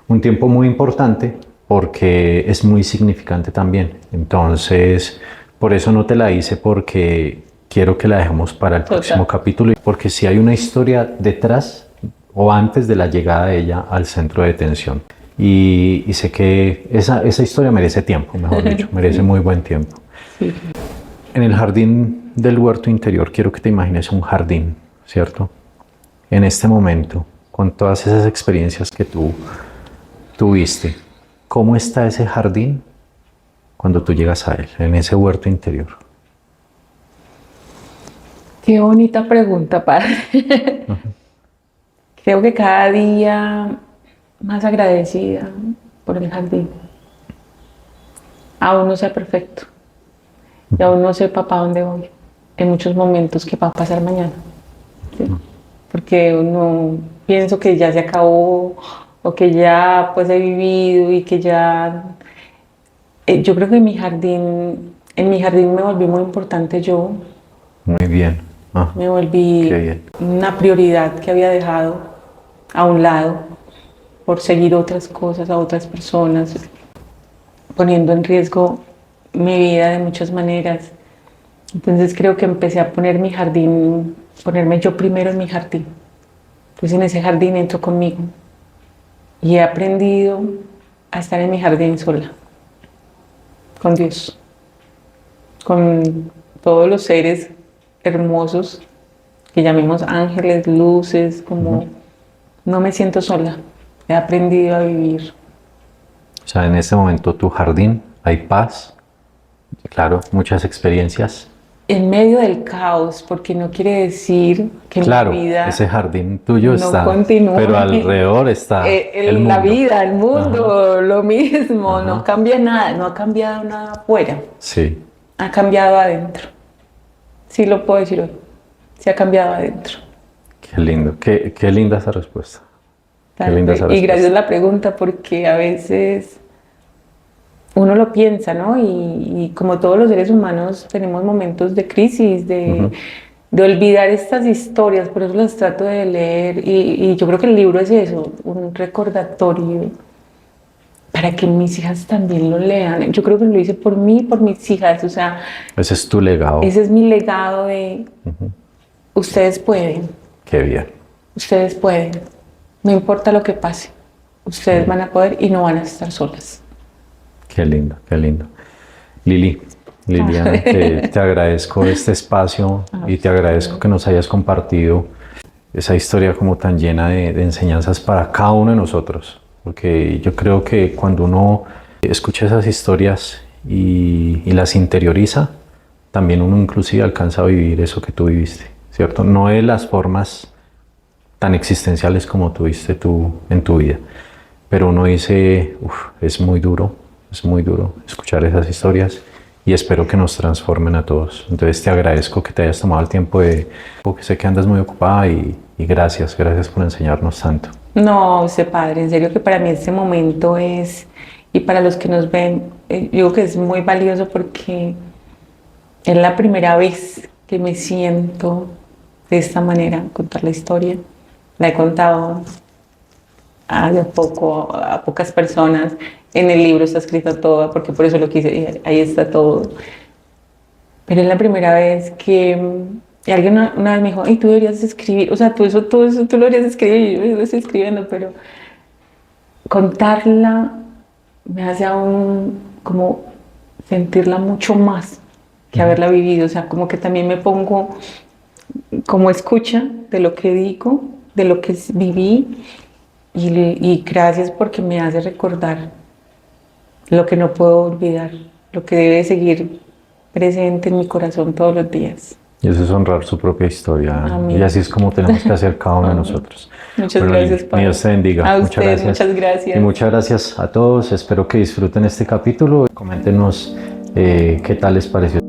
S3: un tiempo muy importante porque es muy significante también. Entonces, por eso no te la hice, porque quiero que la dejemos para el próximo capítulo, porque si hay una historia detrás o antes de la llegada de ella al centro de detención. Y sé que esa historia merece tiempo, mejor dicho, merece muy buen tiempo.
S2: Sí.
S3: En el jardín del huerto interior, quiero que te imagines un jardín, ¿cierto? En este momento, con todas esas experiencias que tú tuviste, ¿cómo está ese jardín cuando tú llegas a él, en ese huerto interior?
S2: Qué bonita pregunta, padre. Creo que cada día más agradecida por el jardín. Aún no sea perfecto y aún no sepa para dónde voy. En muchos momentos que va a pasar mañana. ¿Sí? Porque uno pienso que ya se acabó o que ya pues he vivido y que ya... yo creo que en mi jardín me volví muy importante yo.
S3: Muy bien. Ah,
S2: Me volví
S3: qué bien.
S2: una prioridad que había dejado a un lado por seguir otras cosas, a otras personas, poniendo en riesgo mi vida de muchas maneras. Entonces creo que empecé a poner mi jardín, ponerme yo primero en mi jardín. Pues en ese jardín entro conmigo y he aprendido a estar en mi jardín sola. con Dios, con todos los seres hermosos que llamemos ángeles, luces, como no me siento sola, he aprendido a vivir.
S3: O sea, en este momento tu jardín, hay paz, claro, muchas experiencias.
S2: En medio del caos, porque no quiere decir que
S3: Claro,
S2: mi vida
S3: ese jardín tuyo
S2: no
S3: está,
S2: continúa.
S3: pero alrededor está el mundo.
S2: La vida, el mundo, lo mismo,
S3: Ajá.
S2: no cambia nada, no ha cambiado nada afuera,
S3: Sí,
S2: ha cambiado adentro. Sí lo puedo decir hoy, sí ha cambiado adentro.
S3: qué lindo, qué linda esa respuesta. Qué linda esa
S2: Y
S3: respuesta.
S2: gracias a la pregunta, porque a veces uno lo piensa, ¿no? Y como todos los seres humanos tenemos momentos de crisis, de olvidar estas historias, por eso las trato de leer. Y yo creo que el libro es eso, un recordatorio para que mis hijas también lo lean. Yo creo que lo hice por mí, por mis hijas. O sea,
S3: Ese es tu legado.
S2: ese es mi legado de ustedes pueden,
S3: Qué bien.
S2: ustedes pueden. No importa lo que pase, ustedes van a poder y no van a estar solas.
S3: Qué lindo, qué lindo. Liliana, te agradezco este espacio y te agradezco que nos hayas compartido esa historia como tan llena de enseñanzas para cada uno de nosotros. Porque yo creo que cuando uno escucha esas historias y las interioriza, también uno inclusive alcanza a vivir eso que tú viviste, ¿cierto? No de las formas tan existenciales como tuviste tú en tu vida, pero uno dice, es muy duro escuchar esas historias y espero que nos transformen a todos. Entonces te agradezco que te hayas tomado el tiempo porque sé que andas muy ocupada y gracias por enseñarnos tanto.
S2: No, ese padre, en serio que para mí este momento es, y para los que nos ven, yo digo que es muy valioso porque es la primera vez que me siento de esta manera, contar la historia. La he contado hace poco a pocas personas. En el libro está escrito todo, porque por eso lo quise, ahí está todo. Pero es la primera vez que alguien una vez me dijo, tú deberías escribir, o sea, todo eso tú lo deberías escribir, y yo lo estoy escribiendo, pero contarla me hace aún como sentirla mucho más que haberla vivido, o sea, como que también me pongo como escucha de lo que digo, de lo que viví, y gracias porque me hace recordar lo que no puedo olvidar, lo que debe seguir presente en mi corazón todos los días.
S3: Y eso es honrar su propia historia.
S2: Amén.
S3: Y así es como tenemos que hacer cada uno de nosotros.
S2: Muchas
S3: Bueno,
S2: gracias, Padre.
S3: Dios te bendiga.
S2: A
S3: muchas
S2: usted,
S3: gracias.
S2: muchas gracias.
S3: Y muchas gracias a todos. Espero que disfruten este capítulo. Coméntenos qué tal les pareció.